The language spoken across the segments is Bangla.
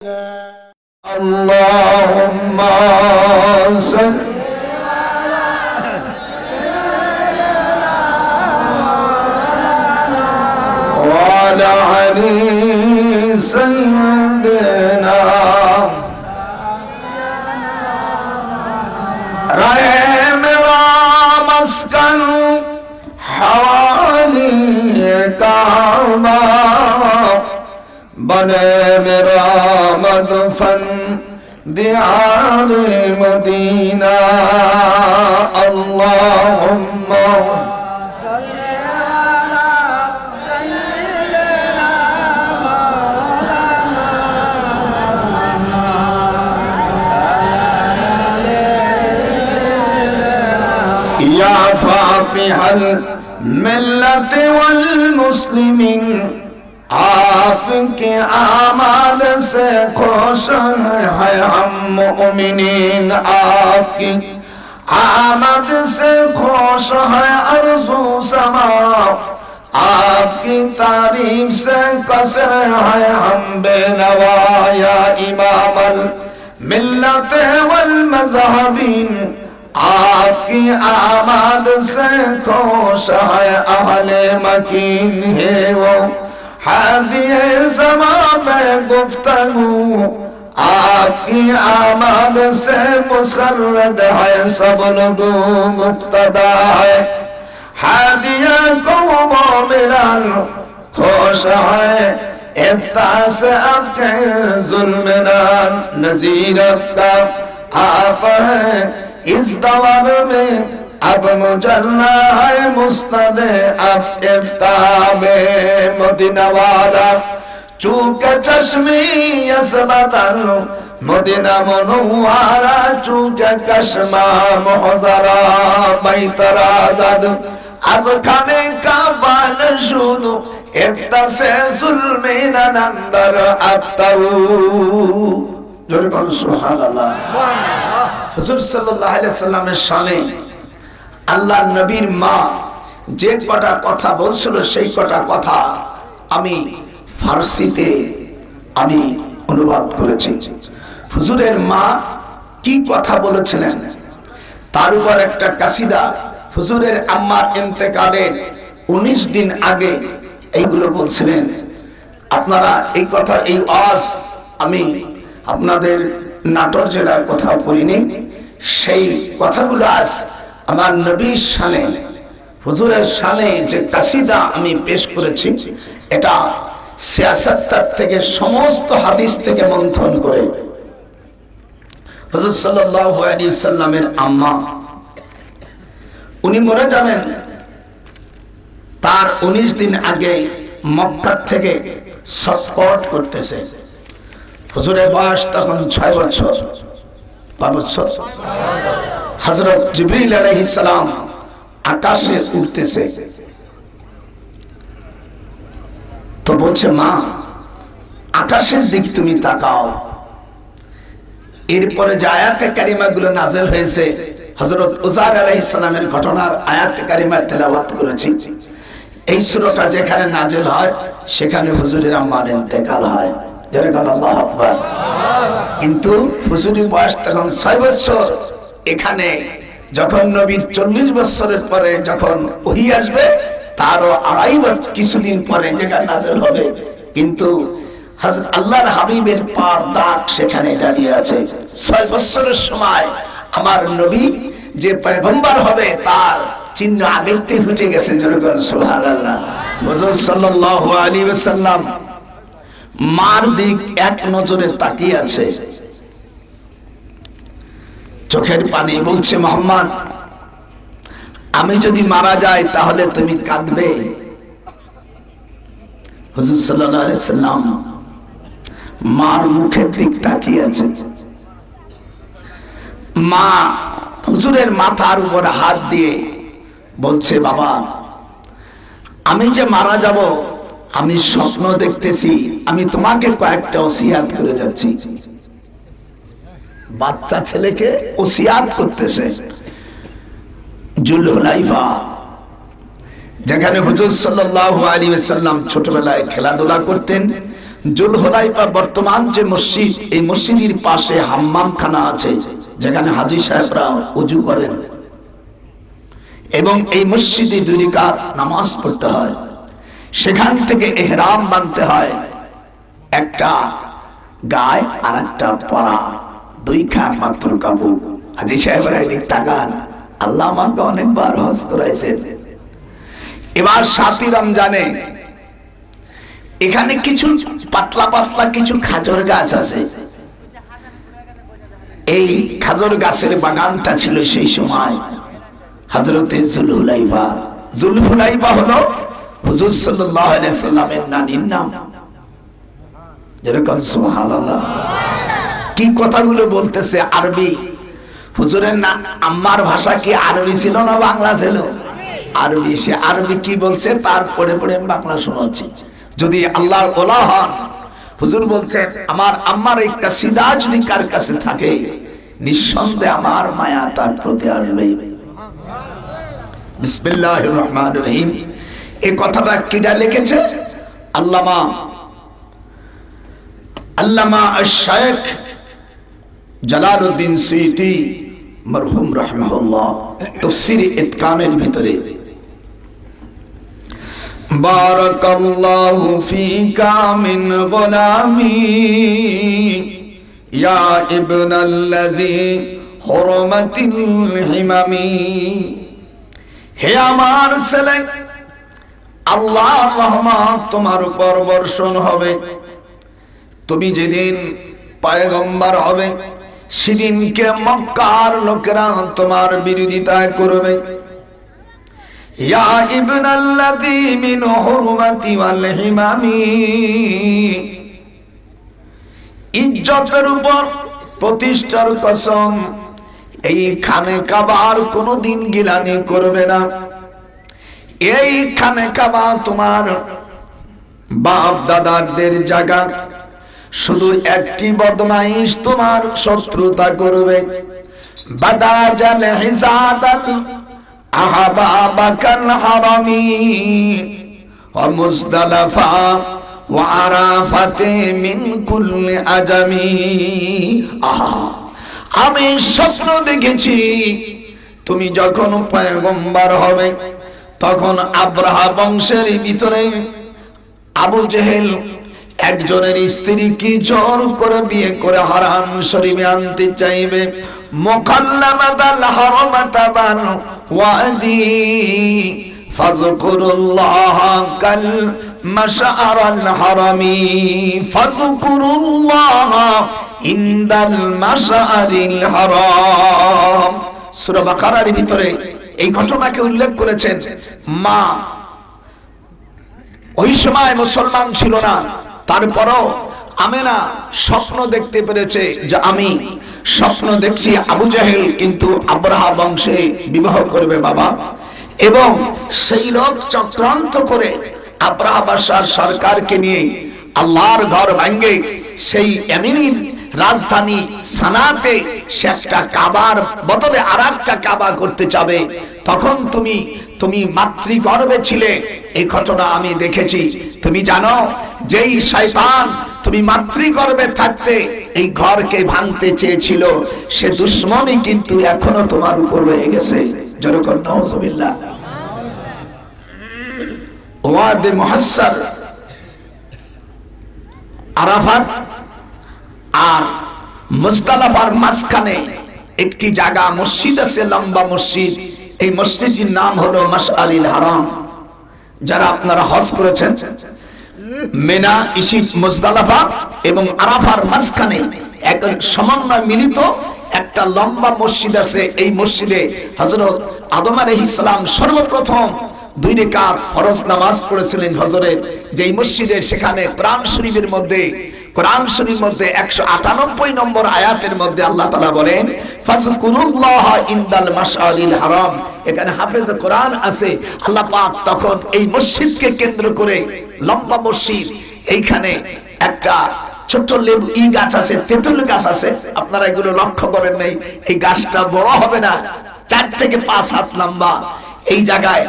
Allahumma salli ala ali sayyidina rahimna maskan hawali kaaba बने मेरा मदफन दियार मदीना अल्लाहुम्मा सल्ली अला सय्यिदिना मौलाना या फातिहल मिल्लत वल मुस्लिमीन आपके आमाद से खुश है हम मुमिनीन आपकी आमद से खुश है अर्ज़ो समा आपकी तारीफ से कसर है हम बेनवा या इमामल मिल्लत वल मज़हबीन आपकी आमद से खुश है अहले मकीन है वो हादिए ज़मां में गुफ्तगू आपकी आमद से मुसर्रद है सब लोग मुक्तदा है हादिया कौमो मिलन खुश है इफ्ता से आपके जुल्मनान नज़ीर का आप है इस दौर में अब मुजल्ला है मुस्तदे अब इफ्ताबे मदीना वाला चूके चश्मी यसबतन मदीना मनवारा चूके कश्मा मुहजरा बैतरा जद आज खाने का बान शुरू इफ्ता से जुल्मीन नंदर अफ्तरू जोरे बोल सुभान अल्लाह हुजूर सल्लल्लाहु अलैहि वसल्लम के शाने আল্লাহ নবীর মা যে কটা কথা বলছিল সেই কটা কথা আমি ফারসিতে আমি অনুবাদ করেছি হুজুরের মা কি কথা বলেছিলেন তার উপর একটা কাসিদা হুজুরের আম্মার ইন্তেকালের 19 দিন আগে এইগুলো বলছিলেন আপনারা এই কথা এই ওয়াজ আমি আপনাদের নাটোর জেলার কথা বলিনি সেই কথাগুলো আজ আমার নবীর শানে হুজুরের শানে যে কাসিদা আমি পেশ করেছি এটা 76 থেকে সমস্ত হাদিস থেকে মন্থন করে হুজুর সাল্লাল্লাহু আলাইহি সাল্লামের আম্মা উনি মরে যাবেন তার 19 দিন আগে মক্কা থেকে ছটফট করতেছে হুজুরের বয়স তখন 6 বছর 5 বছর হযরত জিবরিল আলাইহিস সালাম আকাশে উঠতেছে তো বলছে মা আকাশের দিকে তুমি তাকাও এরপরে যে আয়াতে কারিমাগুলো নাযিল হয়েছে হযরত উযার আলাইহিস সালামের ঘটনার আয়াতে কারিমার তেলাওয়াত করেছি এই সূরাটা যেখানে নাযিল হয় সেখানে হুজুরের আম্মার ইন্তেকাল হয় যারা বলেন আল্লাহু আকবার কিন্তু হুজুরের বয়স তখন 6 বছর এখানে যখন নবীর 40 বছরের পরে যখন ওহী আসবে তারও 2.5 বছর কিছুদিন পরে যেটা নাযিল হবে কিন্তু হযরত আল্লাহর হাবিবের পার দাগ সেখানে দাঁড়িয়ে আছে 6 বছরের সময় আমার নবী যে পয়গম্বর হবে তার চিহ্ন আগেই ফুটে গেছে জোরে বলেন সুবহানাল্লাহ হুজুর সাল্লাল্লাহু আলাইহি ওয়াসাল্লাম মার দিক এক নজরে তাকিয়ে আছে চোখের পানি বলছে মোহাম্মদ আমি যদি মারা যাই তাহলে তুমি কাঁদবে হুজুর সাল্লাল্লাহু আলাইহি সাল্লাম মার মুখের দিক তাকিয়ে আছে মা হুজুরের মাথার উপর হাত দিয়ে বলছে বাবা আমি যে মারা যাব আমি স্বপ্ন দেখতেছি আমি তোমাকে কয়েকটা ওসিয়াত করে যাচ্ছি বাচ্চা ছেলেকে ওসিয়াত করতেছে জুলহুলাইফা যেখানে হুজুর সাল্লাল্লাহু আলাইহি ওয়াসাল্লাম ছোটবেলায় খেলাধুলা করতেন জুলহুলাইফা বর্তমান যে মসজিদ, এই মসজিদের পাশে হাম্মামখানা আছে যেখানে হাজী সাহেবরা ওযু করেন, এবং এই মসজিদে 2 রাকাত নামাজ পড়তে হয়। সেখান থেকে ইহরাম বাঁধতে হয়, একটা গায়ে আর একটা পরা, 2 খান মাত্র কাপড়। হাজী সাহেবরা এদিক তাকান, আল্লাহ আমাকে অনেকবার হজ করাইছেন। এবার 7ই রমজানে এখানে কিছু পাতলা পাতলা কিছু খাজর গাছ আছে। এই খাজর গাছের বাগানটা ছিল সেই সময় হযরতে জুলহুলাইফা। জুলহুলাইফা হলো হুজুর সাল্লাল্লাহু আলাইহি সাল্লামের নানির নাম। যেরকম সুবহানাল্লাহ। কি কথাগুলো বলতেছে আরবি। হুজুরের না আম্মার ভাষা কি আরবি ছিল না বাংলা ছিল? আরবি। সে আরবি কি বলছে তার পড়ে পড়ে বাংলা শোনাচ্ছি। যদি আল্লাহর ওলা হন, হুজুর বলছেন আমার আম্মার একটা সিদা যদি কার কাছে থাকে, নিঃসন্দেহে আমার মায়া তার প্রতি আসবে। বিসমিল্লাহির রহমানির রহিম। এই কথাটা কিডা লিখেছে? আল্লামা আশ-শাইখ জালালউদ্দিন সুয়ুতী মরহুম রাহিমাহুল্লাহ তাফসীর ইতকানের ভিতরে। বারাকাল্লাহু ফিকা মিন গুলামি ইয়া ইবনাল্লাযী হুরমাতিল হিমামি। হে আমার ছেলে, আল্লাহর রহমত তোমার উপর বর্ষণ হবে। তুমি যেদিন পয়গম্বর হবে সেদিনকে মক্কার লোকেরা তোমার বিরোধিতা করবে। ইয়া ইবনাল্লাযী মিন হুরমাতি ওয়াল হিমামি, ইজ্জতের উপর প্রতিষ্ঠার কসম, এই খানে কাবার কোনদিন গিলানি করবে না। এই খানে কাবা তোমার বাপ দাদাদের জায়গা। শুধু একটি বদমাইশ তোমার শত্রুতা করবে। বাদাজাল হিসাদাল আহবাবাকাল হারামি ওয়া মুজদালিফা ওয়া আরাফাতে মিন কুল্লি আজামি। আমি স্বপ্ন দেখেছি তুমি যখন পয়গম্বর হবে তখন আব্রাহা বংশের ভিতরে আবু জেহেল একজনের স্ত্রী কি জোর করে বিয়ে করে হারাম শরীফে আনতে চাইবে। মুকাল্লামাতাল হারামাতাবান ওয়াদি ফাযকুরুল্লাহ কাল মাশআরাল হারামি ফাযকুরুল্লাহ ইনদাল মাশআরিল হারাম। সূরা বাকারার ভিতরে এই ঘটনাকে উল্লেখ করেছেন। মা ওই সময় মুসলমান ছিল না, তারপরও আমেনা স্বপ্ন দেখতে পেরেছে যে আমি স্বপ্ন দেখছি আবু জাহেল কিন্তু আব্রাহা বংশে বিবাহ করবে বাবা, এবং সেই লোক চক্রান্ত করে আব্রাহা বাদশার সরকারকে নিয়ে আল্লাহর ঘর ভাঙে সেই ইয়ামিনের রাজধানী সানাতে সে একটা কাবার বদলে আরেকটা কাবা করতে চাবে। তখন তুমি মাতৃগর্ভে ছিলে, এই ঘটনা আমি দেখেছি। তুমি জানো যেই শয়তান তুমি মাতৃগর্ভে থাকতে এই ঘরকে ভাঙতে চেয়েছিল, সে দুশমনই কিন্তু এখনো তোমার উপর রয়ে গেছে। যেরকম নাউজুবিল্লাহ। ওয়াদে মুহাসসার, আরাফাত আর মুজদালিফার মাঝখানে একটি জায়গা মসজিদ আছে, লম্বা মসজিদ। এই মসজিদের নাম হলো মাশআরিল হারাম। যারা আপনারা হজ করেছেন, মিনা, ইসিফ, মুজদালিফা এবং আরাফার মাঝখানে এক সমন্বয় মিলিত একটা লম্বা মসজিদ আছে। এই মসজিদে হযরত আদম আলাইহিস সালাম সর্বপ্রথম 2 রাকাত ফরজ নামাজ পড়েছিলেন হযরের। যেই মসজিদে সেখানে কোরআন শরীফের মধ্যে 198 নম্বর আয়াতের মধ্যে আল্লাহ তাআলা বলেন ফাযকুরুল্লাহ ইনদাল মাশআরিল হারাম। এখানে হাফেজে কোরআন আছে। আল্লাহ পাক তখন এই মসজিদকে কেন্দ্র করে, লম্বা মসজিদ, এইখানে একটা ছোট লেবু গাছ আছে, তেঁতুল গাছ আছে। আপনারা এগুলো লক্ষ্য করেন নাই? এই গাছটা বড় হবে না, 4 থেকে 5 হাত লম্বা। এই জায়গায়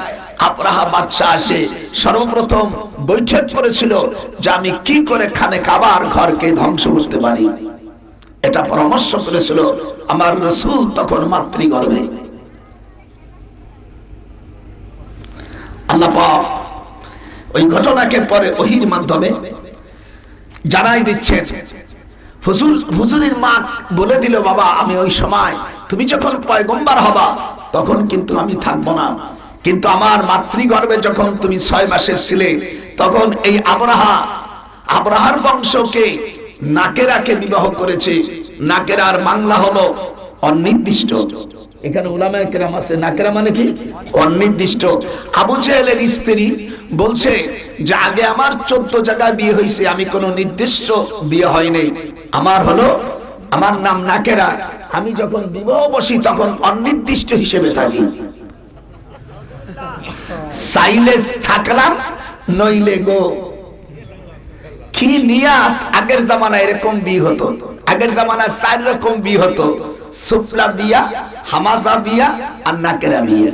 আবরাহা বাদশা আসে সর্বপ্রথম বৈঠক করেছিল যে আমি কি করে খানে কাবার ঘরকে ধ্বংস করতে পারি। এটা পরামর্শ করেছিল আমার রাসূল তখন মাতৃগর্ভে। আল্লাহ পাক ওই ঘটনাকে পরে ওহীর মাধ্যমে জানাই দিচ্ছেন। হুজুরের মা বলে দিল, বাবা আমি ওই সময় তুমি যখন পয়গম্বর হবা তখন কিন্তু আমি থাকবো না, কিন্তু আমার মাতৃগর্ভে যখন তুমি 6 মাসের ছিলে তখন এই আবরাহার বংশকে নাকেরাকে বিবাহ করেছে। নাকেরার বাংলা হলো অনির্দিষ্ট। এখানে উলামায়ে কেরাম আছে, নাকেরা মানে কি? অনির্দিষ্ট। আবু জেহেলের স্ত্রী বলছে যে আগে আমার 14 জায়গায় বিয়ে হয়েছে, আমি কোনো নির্দিষ্ট বিয়ে হয়নি, আমার নাম নাকেরা, আমি যখন বিবাহ বসি তখন অনির্দিষ্ট হিসেবে থাকি, চাইলে থাকলাম নইলে গো। কি নিয়াত? আগের জামানায় এরকম বিয়ে হতো। আগের জামানায় 4 রকম বিয়ে হতো, সুফলা বিয়া, হামাজা বিয়া আর নাকেরা বিয়া।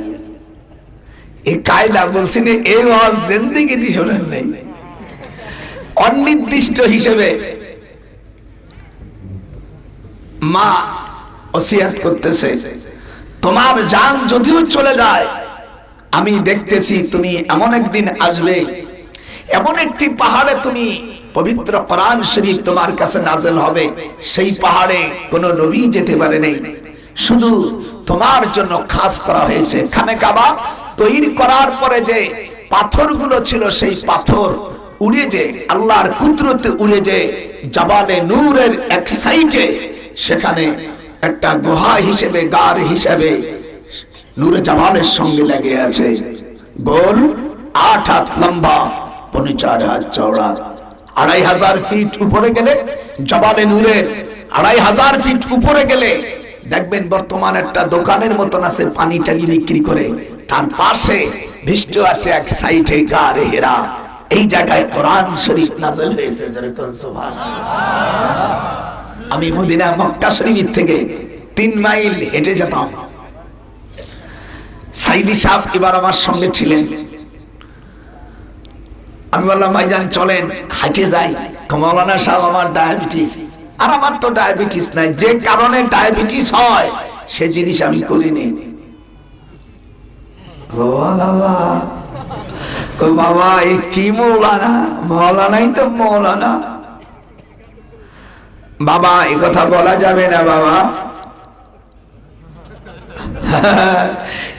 এই কায়দা বলছি না, এই ওয়াজ জিন্দেগিতে শোনেন নাই। অনির্দিষ্ট হিসেবে মা ওসিয়াত করতেছে, তোমার জান যদিও চলে যায় আমি দেখতেছি তুমি এমন একদিন আসবে, এমন একটি পাহাড়ে তুমি পবিত্র কোরআন শরীফ তোমার কাছে নাযিল হবে, সেই পাহাড়ে কোনো নবী যেতে পারে নাই, শুধু তোমার জন্য খাস করা হয়েছে। খানে কাবা তৈরি করার পরে যে পাথরগুলো ছিল সেই পাথর উড়ে যে আল্লাহর কুদরতে উড়ে যে জাবালে নূরের এক সাইডে সেখানে একটা গুহা হিসেবে গার হিসেবে নূরে জামালের সঙ্গে লেগে আছে। গোল 8 হাত লম্বা, 49 হাত চওড়া। 2500 ফিট উপরে গেলে জাবালে নূরের 2500 ফিট উপরে গেলে দেখবেন বর্তমান একটা দোকানের মতন আছে, পানি টানি বিক্রি করে, তার পাশে ভিষ্ট আছে এক সাইডে গারে হেরা। এই জায়গায় কোরআন শরীফ নাযিল হয়েছে। যেরকম সুবহানাল্লাহ। আমি মদিনা মক্কা শরীফ থেকে 3 মাইল হেঁটে যেতাম। সাইদি সাহেব এবার আমার সঙ্গে ছিলেন। আমি বললাম ভাইজান চলেন হাঁটে যাই। মাওলানা সাহেব আমার ডায়াবেটিস, আর আমার তো ডায়াবেটিস নাই, যে কারণে ডায়াবেটিস হয় সে জিনিস আমি করিনি। বাবা এই কি মৌলানা? মৌলানাই তো মৌলানা। বাবা এই কথা বলা যাবে না বাবা,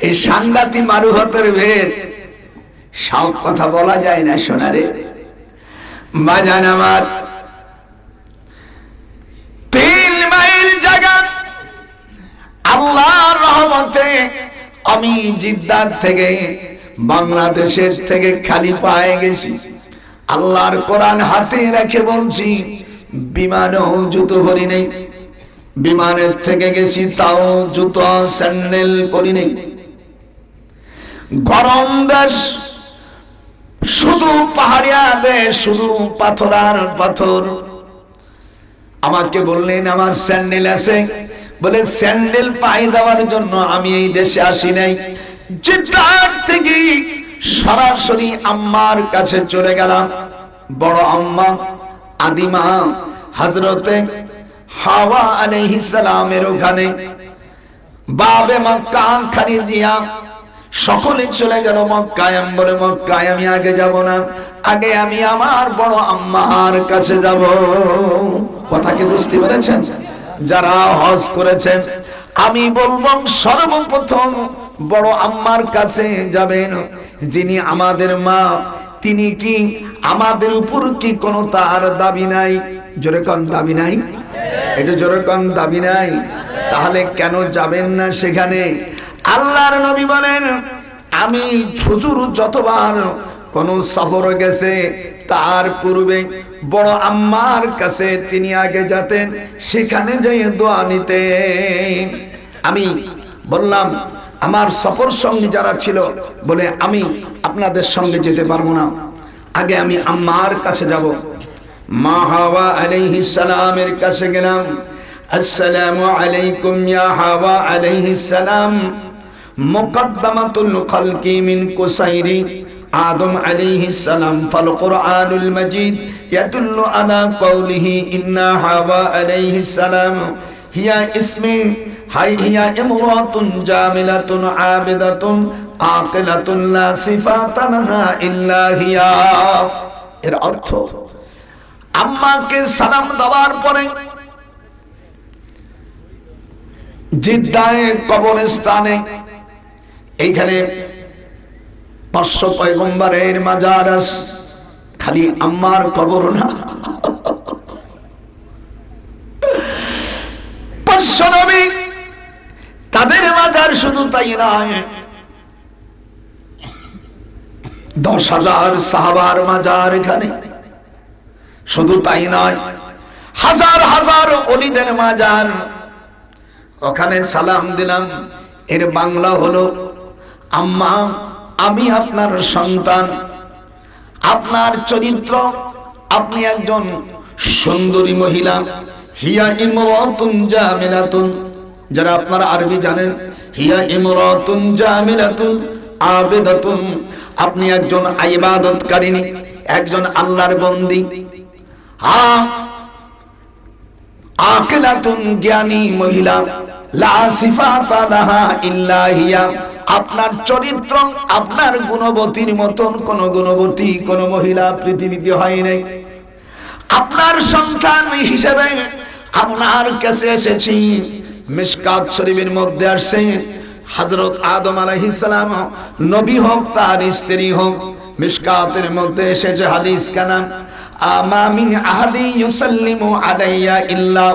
এই সাংঘাতিক মারুহতের ভেদ, সব কথা বলা যায় না সোনারে। বাজান আমার 3 মাইল জায়গা আল্লাহর রহমতে আমি জিদ্দার থেকে বাংলাদেশের থেকে খালি পায়ে গেছি। আল্লাহর কোরআন হাতে রেখে বলছি, বিমানেও জুতো পরি নেই, বিমানের থেকে গেছি তাও জুতো স্যান্ডেল পরি নেই। গরম দেশ, শুধু পাহাড়িয়া দেশ, শুধু পাথর আর পাথর। আমাকে বললেন আমার স্যান্ডেল আছে, বলে স্যান্ডেল পাই দেওয়ার জন্য আমি এই দেশে আসি নাই। জিদ্দার থেকে সরাসরি আম্মার কাছে চলে গেলাম। বড় আম্মা আদিমা হযরতে হাওয়া আলাইহিস সালামের ওখানে, বাবে মক্কা খারিজিয়া সকলে চলে গেল মক্কায়। আমি বলে মক্কায় আমি আগে যাব না, আগে আমি আমার বড় আম্মার কাছে যাব। কথা কি বুঝতে পেরেছেন? যারা হজ করেছেন আমি বলবো সর্বপ্রথম বড় আম্মার কাছে যাবেন, যিনি আমাদের মা। তিনি কি আমাদের উপর কি কোনো তার দাবি নাই? জোরে কোন দাবি নাই? এটা জোরে কোন দাবি নাই? তাহলে কেন যাবেন না সেখানে? আল্লাহর নবী বলেন, আমি হুজুর যতবার কোন সফরে গেছে তার পূর্বে বড় আম্মার কাছে তিনি আগে যেতেন, সেখানে যেয়ে দোয়া নিতেন। আমি বললাম আমার সফর সঙ্গী যারা ছিল বলে আমি আপনাদের সঙ্গে যেতে পারবো না, আগে আমি আম্মার কাছে যাব। মা হাওয়া আলাইহিস সালামের কাছে গেলাম। আসসালামু আলাইকুম ইয়া হাওয়া আলাইহিস সালাম। মুকদ্দামাতুল খালকি মিন কুসাইরি আদম আলাইহিস সালাম ফাল কুরআনুল মাজিদ ইয়াদুল্লু আলা কওলিহি ইন্না হাওয়া আলাইহিস সালাম হিয়া ইসমি হিয়া ইমরাতুন জামিলাতুন আবিদাতুন আকিলাতুন লা সিফাতান লাহা ইল্লা হিয়া। এর অর্থ, আম্মাকে সালাম দেওয়ার পরে জিদ্দায় কবরস্থানে, এইখানে 500 পয়গম্বরের মাজার আছে, খালি আম্মার কবর না, 500 নবী তাদের মাজার শুধু তাই নয়, 10,000 সাহাবার মাজার এখানে, শুধু তাই নয়, হাজার হাজার ওলিদের মাজার। ওখানে সালাম দিলাম, এর বাংলা হলো, আম্মা আমি আপনার সন্তান, আপনার চরিত্র, আপনি একজন সুন্দরী মহিলা, হিয়া ইমরাতুন জামিলাতুন, যারা আপনারা আরবি জানেন, হিয়া ইমরাতুন জামিলাতুন আবিদাতুন, আপনি একজন ইবাদতকারিনী, একজন আল্লাহর বন্দী, আকিলাতুন জ্ঞানী মহিলা, লা সিফাতা লাহা ইল্লা হিয়া, আপনার চরিত্র, আপনার গুণবতীর মতন কোন গুণবতী কোন মহিলা পৃথিবীতে হয় নাই। আপনার সন্তান হিসেবে আপনার কাছে এসেছি। মিশকাত শরীফের মধ্যে আসছে, হযরত আদম আলাইহিস সালাম নবী হোক তার স্ত্রী হোক, মিশকাতের মধ্যে এসেছে হাদিস কানা, আমা মিন আহাদি ইউসাল্লিমু আলাইয়া ইল্লা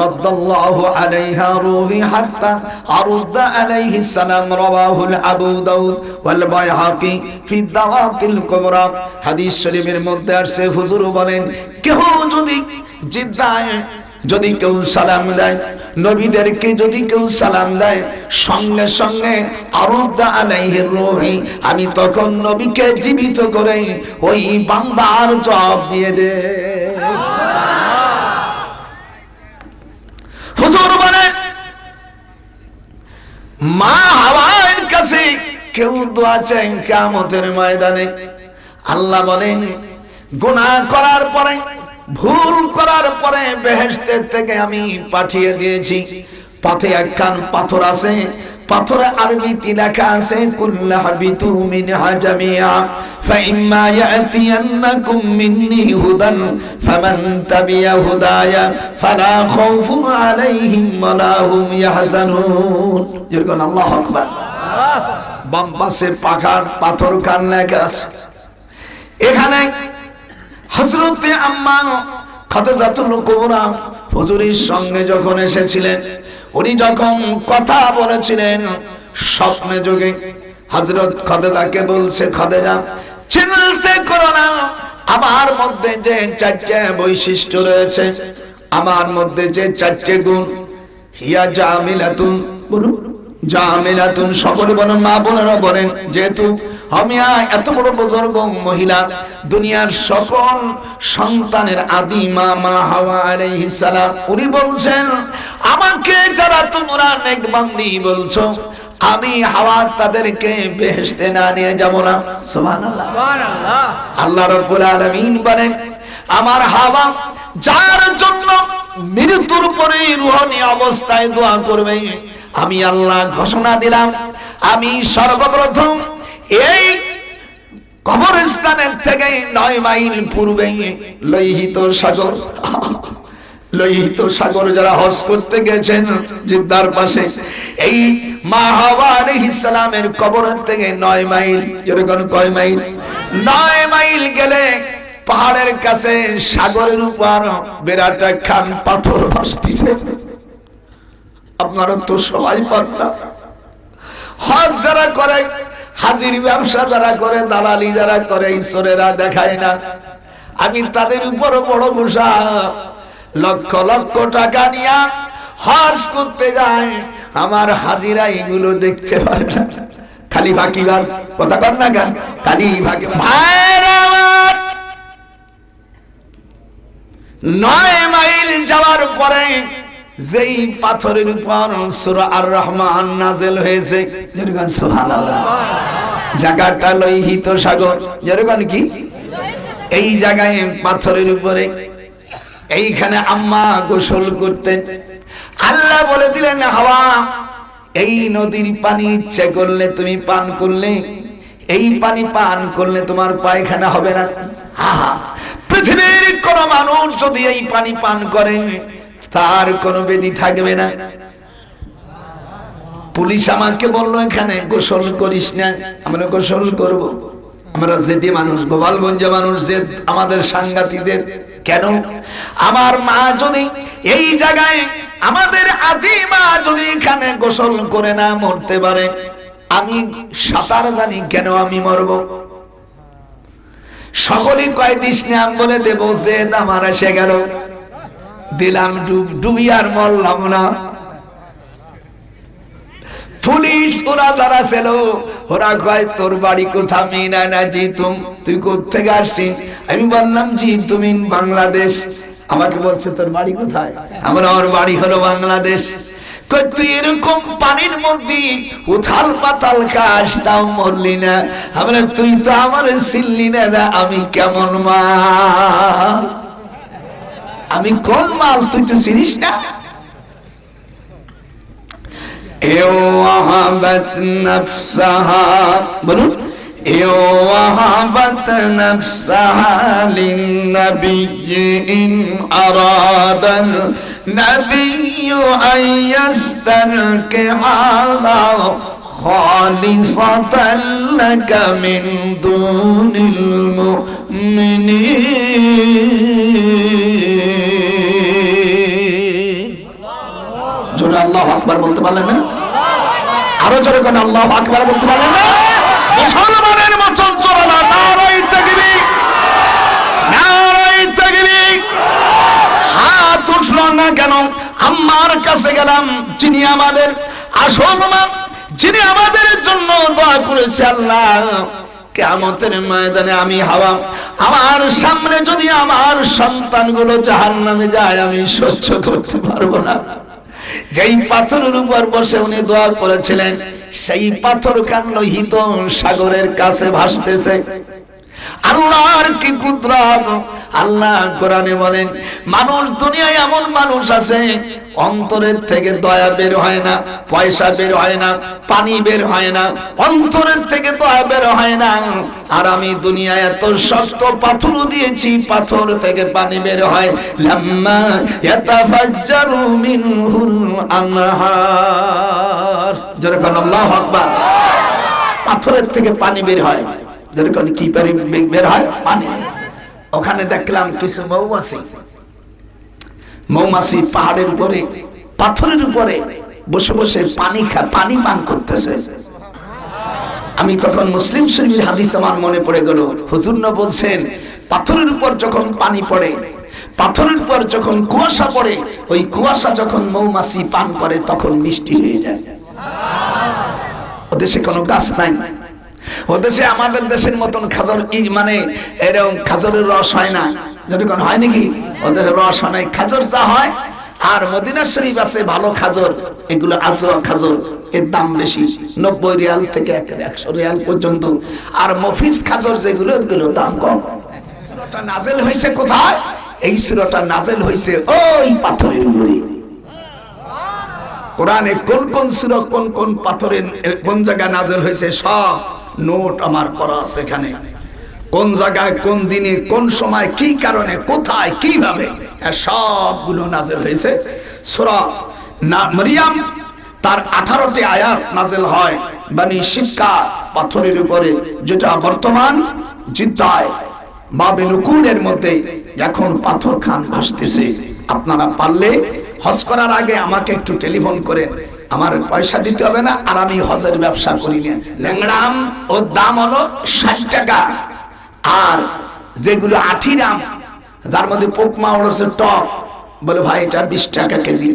রাদ্দাল্লাহু আলাইহা রূহি হাত্তা আরুদ্দা আলাইহিস সালাম, রাওয়াহুল আবু দাউদ ওয়াল বাইহাকি ফি দাওয়াতিল কুবরা। হাদিস শরীফের মধ্যে আসছে, হুজুর বলেন, কেউ যদি জিদ্দায় যদি কেউ সালাম দেয়, নবীদেরকে যদি কেউ সালাম দেয়, সঙ্গে সঙ্গে আরুদ্দা আলাইহির রূহি, আমি তখন নবীকে জীবিত করে ওই বান্দার জবাব দিয়ে দে। হুজুর বলেন, মা হাওয়ার কাছে কেউ দোয়া চায় কিয়ামতের ময়দানে, আল্লাহ বলেন, গুনাহ করার পরে, ভুল করার পরে বেহেশতের থেকে আমি পাঠিয়ে দিয়েছি, পথে একখান পাথর আছে, পাথরে আরবিতে লেখা আছে, কুল্লা হাবিতু মিনহা জামিআ ফাইম্মা ইয়াতিয়ান্নাকুম মিন্নি হুদান ফামান তাবিয়া হুদায়া ফালা খাউফুন আলাইহিম ওয়ালা হুম ইয়াহজানুন। যেরকম আল্লাহু আকবার, বাম পাশে পাথর কান লেখা আছে। এখানে হযরতে আম্মা খাদিজাতুল কুবরা হুজুরের সঙ্গে যখন এসেছিলেন, উনি যখন কথা বলেছিলেন স্বপ্নে যোগে, হযরত খাদিজাকে বলছে, খাদিজা চিন্তা করো না, আমার মধ্যে যে 4টে বৈশিষ্ট্য রয়েছে, আমার মধ্যে যে 4টে গুণ, হিয়া জামিলাতুন, বলুন জামিলাতুন, সকলে বলেন, মা বোনেরা বলেন, যেহেতু আমি এত বড় বুজুর্গ মহিলা, দুনিয়ার সকল সন্তানের আদি মা হাওয়া আলাইহিস সালাম, উনি বলছেন, আমাকে যারা তোমরা নেক বান্দি বলছো, আমি হাওয়া তাদেরকে বেহেশতে না নিয়ে যাব না। সুবহানাল্লাহ, সুবহানাল্লাহ। আল্লাহ রাব্বুল আলামিন বলেন, আমার হাওয়া যার জন্য মৃত্যুর পরে রূহানি অবস্থায় দোয়া করবে, আমি আল্লাহ ঘোষণা দিলাম, আমি সর্বপ্রথম এই কবরস্থানের থেকে 9 মাইল পূর্বে লোহিত সাগর, লোহিত সাগর যারা হজ করতে গেছেন জিদ্দার পাশে, এই মা হাওয়া আলাইহিস সালামের কবরের থেকে 9 মাইল, যেরকম কয় মাইল, 9 মাইল গেলে পাহাড়ের কাছে সাগরের উপর বিরাট একখান পাথর ভাসতেছে। আপনারা তো সবাই পারনা, হজ যারা করে, হাজির ব্যবসা যারা করে, দালালি যারা করে, ঈশ্বরেরা দেখায় না, আমি তাদের উপর বড় বসা লক্ষ লক্ষ টাকা নিয়ে হজ করতে যায়, আমার হাজিরা এগুলো দেখতে পারে না, খালি বাকি বাস কথা কর না গান, খালি বাকি। ভাইরা আমার, 9 মাইল যাওয়ার পরে যেই পাথরের উপর সূরা আর রহমান নাযিল হয়েছে, যেরকম সুবহানাল্লাহ, জায়গাটা লোহিত সাগর, যেরকম কি এই জায়গায় পাথরের উপরে এইখানে আম্মা গোসল করতেন। আল্লাহ বলে দিলেন হাওয়া, এই নদীর পানি ইচ্ছে করলে তুমি পান করলে, এই পানি পান করলে তোমার পায়খানা হবে না। আহা, পৃথিবীর কোন মানুষ যদি এই পানি পান করে তার কোনো ব্যাধি থাকবে না। পুলিশ আমাকে বললো এখানে গোসল করিস না, আমরা গোসল করব। আমরা জেদি মানুষ, গোপালগঞ্জ মানুষ, যে আমাদের সাংঘাতিকদের। কেন? আমার মা যদি এই জায়গায়, আমাদের আদি মা যদি এখানে গোসল করে না মরতে পারে, আমি সাঁতার জানি, কেন আমি মরব? সকলেই কয় দিস না, আমি বলে দেবো যে আমার এসে গেল, দিলাম ডুব, ডুবি আর মরলাম না। পুলিশ ওরা যারা ছিল ওরা কয় তোর বাড়ি কোথা? মিনা না জি তুই কোথেকে আসছিস? আমি বললাম জি তুমি বাংলাদেশ। আমাকে বলছে তোর বাড়ি কোথায়? আমরা ওর বাড়ি হলো বাংলাদেশ। তুই এরকম পানির মধ্যে উথাল পাতাল খাস তাও মরলি না? আমরা তুই তো আমার চিনলি না, আমি কেমন মাল, আমি কোন মাল তুই তো চিনিস না। وهبت نفسها وهبت نفسها للنبي إن أراد النبي أن يستنكحها خالصة لك من دون المؤمنين। জোরে আল্লাহু আকবার বলতে পারলেন না? আরো জোরে করে আল্লাহু আকবার বলতে পারলেন না? মুসলমানের মতন চলো না, নারায়ে তাকবীর, নারায়ে তাকবীর। হাত উঠলো না কেন? আম্মার কাছে গেলাম, যিনি আমাদের আসল মা, যিনি আমাদের জন্য দোয়া করেছে। আল্লাহ, কিয়ামতের ময়দানে আমি হাওয়া, আমার সামনে যদি আমার সন্তানগুলো জাহান্নামে যায়, আমি সহ্য করতে পারবো না। যেই পাথরের উপর বসে উনি দোয়া করেছিলেন, সেই পাথর কান লোহিত সাগরের কাছে ভাসতেছে। আল্লাহর কি কুদরত! আল্লাহ কোরআনে বলেন, মানুষ, দুনিয়ায় এমন মানুষ আছে অন্তরের থেকে দয়া বের হয় না, পয়সা বের হয় না, পানি বের হয় না, অন্তরের থেকে দয়া বের হয় না। আর আমি দুনিয়ায় এত শক্ত পাথর দিয়েছি, পাথর থেকে পানি বের হয়। লাম্মা ইয়াতাফাজ্জারু মিনহুল আনহার, যেরকম আল্লাহু আকবার, পাথরের থেকে পানি বের হয়। যেরকম কি পানি বের হয়? পানি। ওখানে দেখলাম কিছু মৌমাছি পাহাড়ের উপরে, পাথরের উপরে বসে বসে পানি পান করতেছে। আমি তখন মুসলিম শরীফের হাদিস আমার মনে পড়ে গেল। হুজুর নবী বলছেন, পাথরের উপর যখন পানি পড়ে, পাথরের উপর যখন কুয়াশা পড়ে, ওই কুয়াশা যখন মৌমাছি পান করে তখন মিষ্টি হয়ে যায়। ওদেশে কোনো গাছ নাই, ওদেশে আমাদের দেশের মতন খাজর, মানে এরকম খাজরের রস হয় না। যদি কোন হয় নাকি? ওদের রস হয় নাই, খাজর যা হয়। আর মদিনা শরীফ আছে ভালো খাজর, এগুলো আজওয়া খাজর, এর দাম বেশি, 90 রিয়াল থেকে 100 রিয়াল পর্যন্ত। আর মফিজ খাজর যেগুলো, ওগুলো দাম কম। সূরাটা নাযিল হয়েছে কোথায়? এই সূরাটা নাযিল হয়েছে ওই পাথরের উপরে। কোরআনে কোন কোন সূরা কোন কোন পাথরের কোন জায়গায় নাযিল হয়েছে সব নোট আমার করা আছে এখানে। কোন জায়গায়, কোন দিনে, কোন সময়, কি কারণে, কোথায়, কিভাবে, সবগুলো নাযিল হয়েছে। সূরা মারইয়াম তার 18টি আয়াত নাযিল হয় বনি শিক্কা পাথরের উপরে, যেটা বর্তমান জিদ্দায় বাবেলুকুনের মধ্যে এখন পাথর খান ভাসতেছে। আপনারা পারলে হজ করার আগে আমাকে একটু টেলিফোন করেন, আমার পয়সা দিতে হবে না, আর আমি হজের ব্যবসা করি না। ল্যাংড়াম ওর দাম হলো 60 টাকা, আর যেগুলো আঠিরাম, যার মধ্যে পোকমা উড়ছে টক, বলে ভাই এটা 20 টাকা কেজি,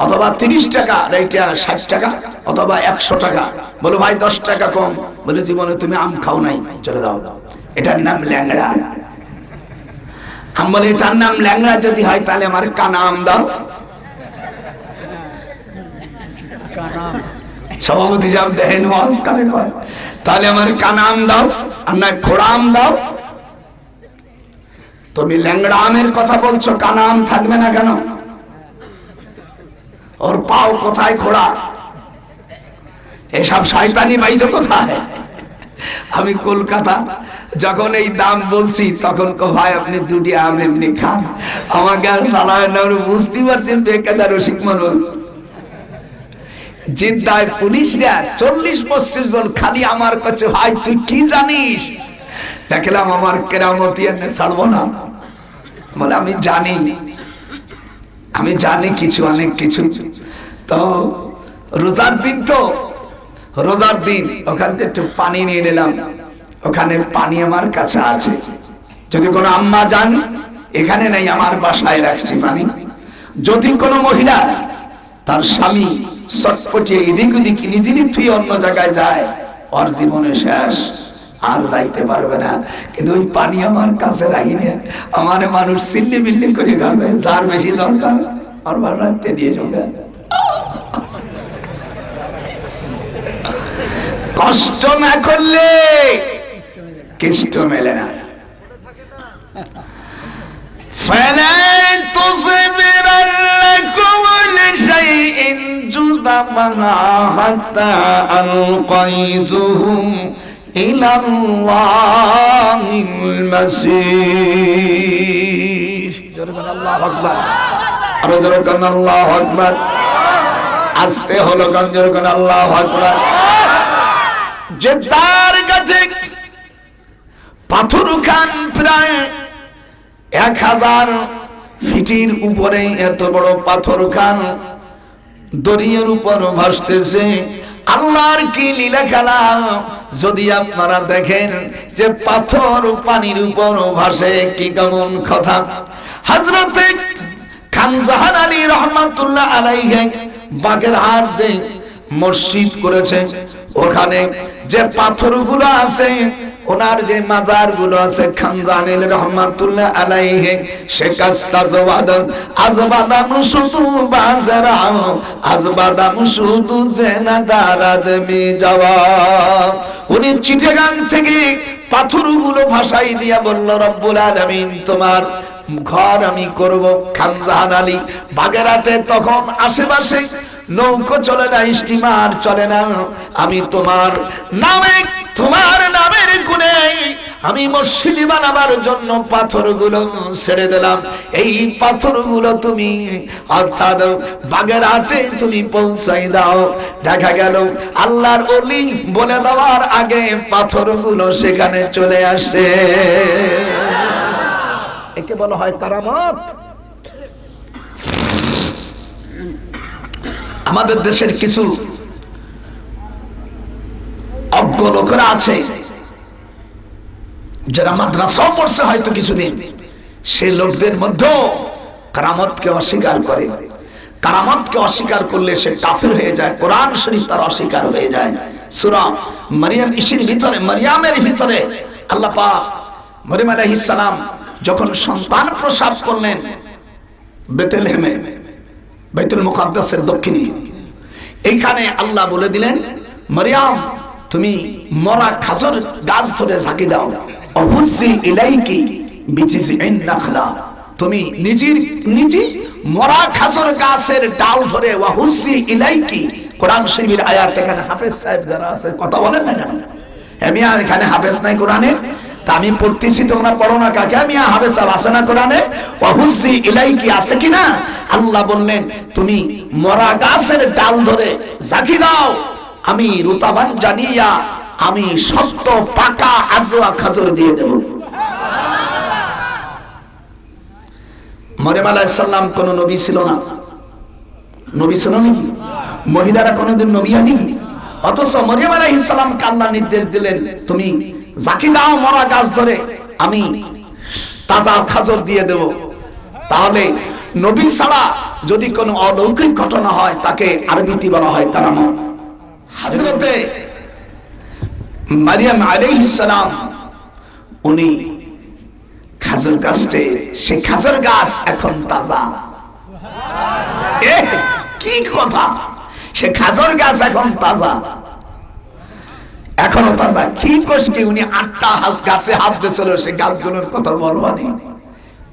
অথবা 30 টাকা, এটা 60 টাকা, অথবা 100 টাকা। বলে ভাই 10 টাকা কম। বলে জীবনে তুমি আম খাও নাই, চলে দাও, এটার নাম ল্যাংড়া। আমি বলি এটার নাম ল্যাংড়া যদি হয় তাহলে আমার কানা আম দাও। সভাপতি সাহেব দেখেন ওয়াজ কারে কয়, তাহলে আমার কানা আম দাও আর না খোড়া আম দাও। তুমি ল্যাংড়া আমের কথা বলছো, কানা আম থাকবে না কেন? ওর পাও কোথায় খোড়া? এসব শয়তানি পাইছো কোথায়? আমি কলকাতা যখন এই দাম বলছি তখন ভাই আপনি দুটি আম এমনি খান, আমাকে আর চালায় না। বুঝতে পারছেন বেকার রসিক মানুষ। জিদ্দায় পুলিশরা 40-25 জন খালি আমার কাছে, ভাই তুই কি জানিস? দেখলাম আমার কেরামতি এনে ছাড়বো না। বলে আমি জানি কিছু, অনেক কিছু। তো রোজার দিন, তো রোজার দিন ওখান থেকে একটু পানি নিয়ে নিলাম। ওখানে পানি আমার কাছে আছে, যদি কোনো আম্মা যান এখানে নাই, আমার বাসায় রাখছি পানি। যদি কোনো মহিলা তার স্বামী চটপটিয়ে এদিক ওদিক নিজেরই তুই অন্য জায়গায় যায়, ওর জীবনে শেষ, আর যাইতে পারবে না। কিন্তু ওই পানি আমার কাছে রাখিনি, আমার মানুষ চিল্লি বিল্লি করে খাবে, যার বেশি দরকার আর রাখতে দিয়ে যাবে। কষ্ট না করলে কেষ্ট মেলে না। فَلَن تُصْبِرَنَّكُمْ لِشَيْءٍ جُذَبًا حَتَّى أَلْقَيْتُهُمْ إِلَى اللَّهِ الْمَصِيرُ। আল্লাহু আকবার, আরো জোরে বলুন আল্লাহু আকবার। আস্তে হলো গান, জোরে বলুন আল্লাহু আকবার। যে তার কাছে পাথর খান প্রায় 1000 ফিটের উপরে, এত বড় পাথর খান দরিয়ার উপর ভাসতেছে। আল্লাহর কি লীলা খেলা যদি আপনারা দেখেন, যে পাথর পানির উপর ভাসে, কি কেমন কথা। হযরতে খানজাহান আলী রহমাতুল্লাহ আলাইহি বাগেরহাট যে মসজিদ করেছে, ওখানে যে পাথরগুলো আছে, ওনার যে মাজার গুলো আছে, খানজাহান রহমাতুল্লাহ আলাইহি সে কাস্তাজওয়াদান আজবাদাম শুধু বাজারাও আজবাদাম শুধু জেনা দারাদ মি যাওয়া। উনি চিটাগাং থেকে পাথরগুলো ভাষাই দিয়া বলল, রব্বুল আলামিন তোমার ঘর আমি করব। খানজাহান আলী বাগেরহাটে তখন আশেপাশে নৌকো চলে না, স্টিমার চলে না। আমি তোমার নামে, তোমার নামের গুণে আমি মসজিদ বানাবার জন্য পাথরগুলো ছেড়ে দিলাম। এই পাথরগুলো তুমি অর্থাৎ বাগেরহাটে তুমি পৌঁছাই দাও। দেখা গেল আল্লাহর ওলি বলে দেওয়ার আগে পাথরগুলো সেখানে চলে আসে। একে বলা হয় কারামত। আমাদের দেশের কিছু অজ্ঞ লোকেরা আছে যারা মাদ্রাসাও পড়ছে হয়তো কিছুদিন, সেই লোকদের মধ্যেও কারামতকে অস্বীকার করে। কারামতকে অস্বীকার করলে সে কাফের হয়ে যায়, কোরআন শরীফ তার অস্বীকার হয়ে যায়। সূরা মারিয়াম ইসির ভিতরে, মারিয়ামের ভিতরে আল্লাহ পাক মরিয়ম আলাইহিস সালাম যখন সন্তান প্রসব করলেন বেথলেহেমে, বাইতুল মুকাদ্দাসের দক্ষিণে, এইখানে আল্লাহ বলে দিলেন, মারিয়াম তুমি মরা খাজর গাছ ধরে ঝাঁকি দাও। অহুজ্জি ইলাইকি বিজিজিন নাখলা, তুমি নিজে মরা খাজর গাছের ডাল ধরে, ওয়াহুজ্জি ইলাইকি। কোরআন শরীফের আয়াত, এখানে হাফেজ সাহেব যারা আছে কথা বলেন না কেন? আমি এখানে হাফেজ নাই কোরআনে, তা আমি পড়তেছি, তোমরা পড়ো না কাকে? আমি হাফেজ আছে না কোরআনে? ওয়াহুজ্জি ইলাইকি আছে কিনা? আল্লাহ বললেন তুমি মরা গাছের ডাল ধরে ঝাঁকি দাও, আমি রুতাবান জানিয়া আমি শক্ত পাকা আজওয়া খাজর দিয়ে দেব। মরিয়ম আলাইহিস সালাম কোন নবী ছিল না? নবী ছিল নাকি? মহিলারা কোনদিন নবী হয়নি? অথচ মরিয়ম আলাইহিস সালামকে আল্লাহ নির্দেশ দিলেন তুমি ঝাঁকি দাও মরা গাছ ধরে, আমি তাজা খাজর দিয়ে দেব। তাহলে নবী ছাড়া যদি কোনো অলৌকিক ঘটনা হয় তাকে আরবিতে বলা হয় কারামত। হযরতে মারিয়াম আলাইহিস সালাম উনি খাজর গাছতে, সেই খাজর গাছ এখন তাজা। কি কথা! সে খাজর গাছ এখন তাজা, এখনো তাজা। কি কষ্ট উনি 8টা গাছে হাত দিয়েছিল, সে গাছগুলোর কথা বলবানি,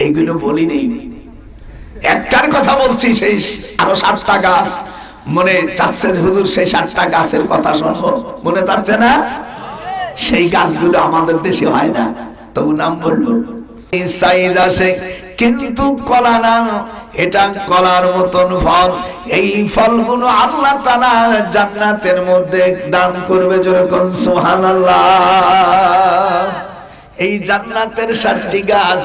এগুলো বলি নেই। একটার কথা বলছি, সেই আরো 7টা গাছ মনে চাচ্ছে হুজুর, সেই 7টা গাছের কথা শুনবো, মনে চাচ্ছে না? সেই গাছগুলো আমাদের দেশে হয় না, তবু নাম বললো। সাইজ আসে কিন্তু কলা না, এটা কলার মতন ফল। এই ফলগুলো আল্লাহ তাআলা জান্নাতের মধ্যে দান করবে, যেরকম সুবহানাল্লাহ। এই জান্নাতের 7টি গাছ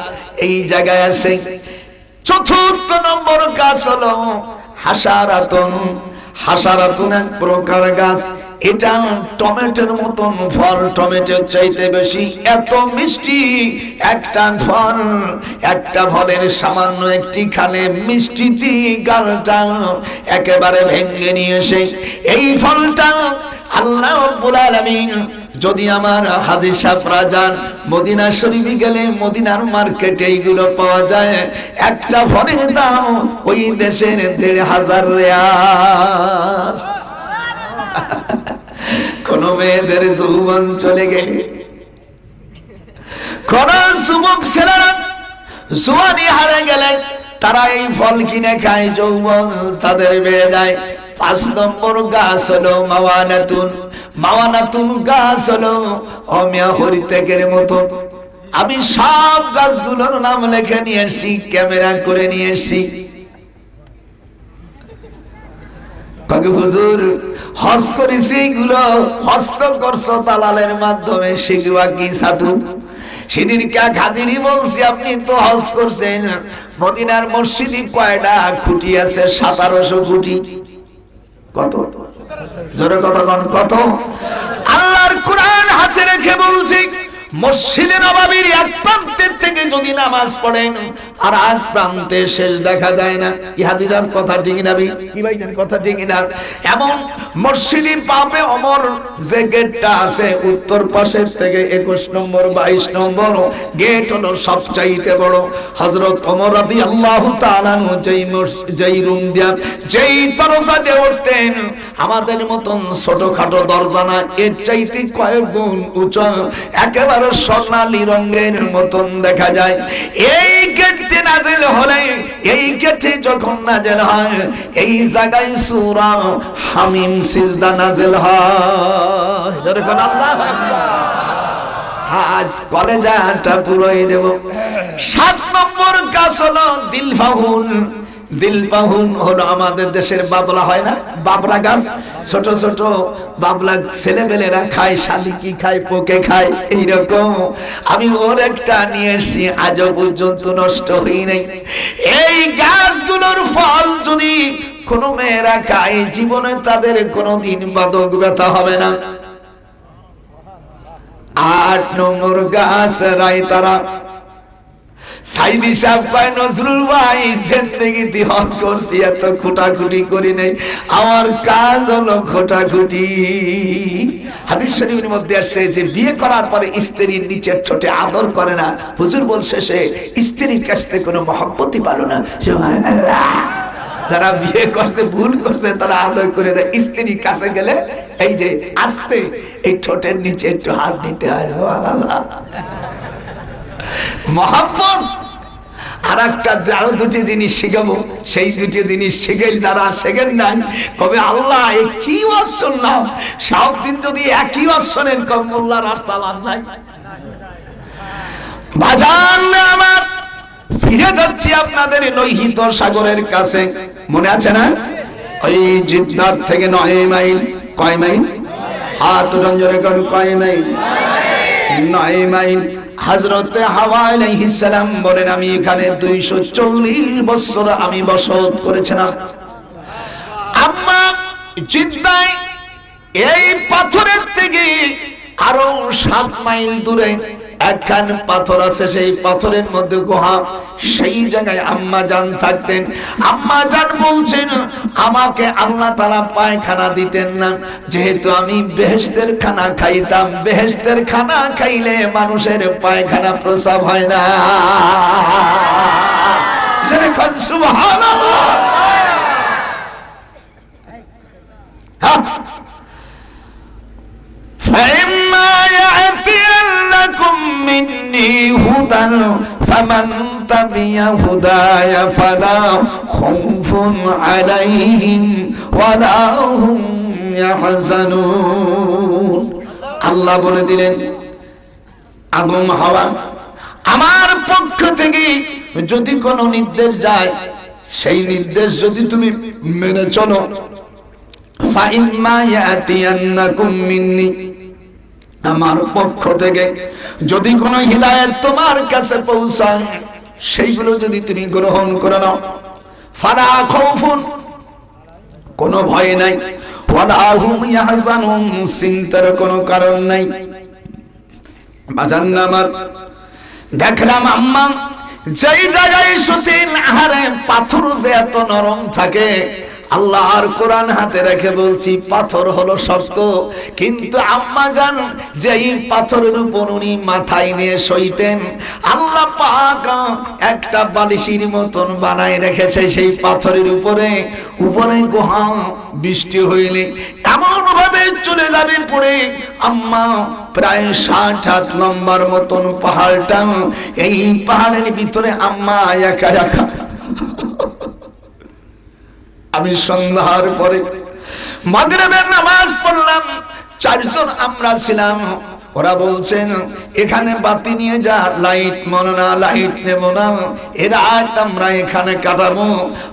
এই জায়গায় আছে। 4র্থ নম্বর গাছ হলো হাসারাতুন। হাসারাতুন এক প্রকার গাছ, এটা টমেটোর মতন ফল, টমেটোর চাইতে বেশি, এত মিষ্টি একটা ফল। একটা ফলের সামান্য একটি খালে মিষ্টিতে গালটা একেবারে ভেঙে নিয়ে এসে এই ফলটা আল্লাহ রাব্বুল আলামিন, যদি আমার হাজী সাহেবরা যান মদিনা শরীফে গেলে মদিনার মার্কেটে এইগুলো পাওয়া যায়। একটা ফলের দাম ওই দেশের 1,500 রিয়াল। কোন মেয়েদের যৌবন চলে গেলে, কোন যুবক ছেলেরা জোয়ানি হারে গেলে তারা এই ফল কিনে খায়, যৌবন তাদের বেড়ে যায়। 5 নম্বর গাছ হলো মাওয়ানাতুন। মাওয়ানাতুন গাছ হলো অমিয়া হরিতেকের মতো। আমি সব গাছগুলোর নাম লিখে নিয়ে এসেছি, ক্যামেরা করে নিয়ে এসেছি। হুজুর হজ করেছি, এগুলো হস্ত করছো দালালের মাধ্যমে, সেগুলো কি সাধু? সেদিন খাদিরি বলছি, আপনি তো হজ করছেন, মদিনার মসজিদে কয়টা খুঁটি আছে? 1700 খুঁটি। কত জোরে কত কত? আল্লাহর কোরআন হাতে রেখে বলছি, মসজিদে নববীর এক প্রান্তের থেকে যদি নামাজ পড়েন আর এক প্রান্তে শেষ দেখা যায় না। কি হাজী সাহেব কথা ঠিক না? কি ভাই জান কথা ঠিক না? এমন মসজিদে পাবে ওমর যে গেটটা আছে উত্তর পাশের থেকে 21 নম্বর 22 নম্বর গেট হলো সবচাইতে বড়। হযরত ওমর রাদিয়াল্লাহু তাআলা যেই রুম দিয়া যেই দরজা দিয়ে উঠতেন, আমাদের মতন ছোটখাটো দরজা না, এর চাইতে কয়েক গুণ উঁচু, একেবারে সোনালী রঙের মতন দেখা যায়। এই গেটে নাযিল হলে, এই গেটে যখন নাযিল হয়, এই জায়গায় সূরা হামিম সিজদা নাযিল হয়। যেরকম আল্লাহু আকবার। আজ কলেজাটা পুরোই দেব। 7 নম্বর গাছ হলো দিলবাহুন। দিলবাহুন হলো আমাদের দেশের বাবলা হয় না, বাবলা গাছ, ছোট ছোট বাবলা ছেলেবেলেরা খায়, শালিকি খায়, পোকে খায়, এইরকম। আমি ওর একটা নিয়ে এসেছি, আজও পর্যন্ত নষ্ট হই নাই। এই গাছগুলোর ফল যদি কোনো মেয়েরা খায়, জীবনে তাদের কোনোদিন মাদক ব্যথা হবে না। 8 নম্বর গাছ রায়তারা। সাইদি সাহেব কয়, নজরুল ভাই জিন্দেগিতে হজ করছি, এত খোটাখুটি করি নাই, আমার কাজ হলো খোটাখুটি। হাদিস শরীফের মধ্যে আসছে যে বিয়ে করার পরে স্ত্রীর নিচের ঠোঁটে আদর করে না। হুজুর বলছে সে স্ত্রীর কাছ থেকে কোনো মহব্বতই পেল না। যারা বিয়ে করছে ভুল করছে তারা আদর করে দেয়, স্ত্রীর কাছে গেলে এই যে আস্তে এই ঠোঁটের নিচে একটু হাত দিতে হয়। সুবহানাল্লাহ, মহব্বত। আর একটা আরো 2টি জিনিস শিখাবো, সেই 2টি জিনিস শিখে যারা শেখেন নাই কবে আল্লাহ এই কি ওয়াজ শুনলাম, সব দিন যদি একই ওয়াজ শোনেন কবে মোল্লার আর সালাদ নাই। বাজান আমার ফিরে যাচ্ছি আপনাদের লোহিত সাগরের কাছে, মনে আছে না? ওই জিদ্দার থেকে 9 মাইল। কয় মাইল? হাত রঞ্জনে করুন, কয় মাইল? 9 মাইল। হযরতে হাওয়া আলাইহিস সালাম বলেন, আমি এখানে 240 বছর আমি বসত করেছিলাম। আম্মা জিদ্দায় এই পাথরের থেকে আরো 7 মাইল দূরে একখান পাথর আছে, সেই পাথরের মধ্যে গুহা, সেই জায়গায় আম্মা জান থাকতেন। আম্মা জান বলছেন, আমাকে আল্লাহ তাআলা পায়খানা দিতেন না, যেহেতু আমি বেহেশতের খানা খাইতাম। বেহেশতের খানা খাইলে মানুষের পায়খানা প্রস্রাব হয় না। সুবহানাল্লাহ। فإما يأتينكم مني هدى فمن تبع هداي فلا خوف عليهم ولا هم يحزنون আল্লাহ বলে দিলেন আদম হাওয়া আমার পক্ষ থেকে যদি কোনো নির্দেশ যায় সেই নির্দেশ যদি তুমি মেনে চলো ফাইম্মা ইয়াতিয়ান্নাকুম মিন্নি আমার পক্ষ থেকে যদি কোনো হিদায়াত তোমার কাছে পৌঁছায় সেইগুলো যদি তুমি গ্রহণ করে নাও ফালা খাউফুন কোনো ভয় নাই ওয়ালা হুম ইয়াহজানুন চিন্তার কোনো কারণ নাই বাজান আমার দেখলাম আম্মা যেই জায়গায় শুতেন আহারে পাথর যে এত নরম থাকে আল্লাহর কোরআন হাতে রেখে বলছি পাথর হলো শক্ত কিন্তু আম্মা জান যেই পাথরের উপর উনি মাথায় নিয়ে শুইতেন আল্লাহ পাক একটা বালিশের মতন বানায় রেখেছে সেই পাথরের উপরে গুহা বৃষ্টি হইলে এমন ভাবে চলে যাবে পড়ে আম্মা প্রায় 60 হাত লম্বার মতন পাহাড়টা এই পাহাড়ের ভিতরে আম্মা একা একা আমি সন্ধ্যার পরে মাগরিবের নামাজ পড়লাম 4 জন আমরা ছিলাম ওরা বলছেন এখানে বাতি নিয়ে যা লাইট মনে না লাইট নেব না এ রাত আমরা এখানে কাটাবো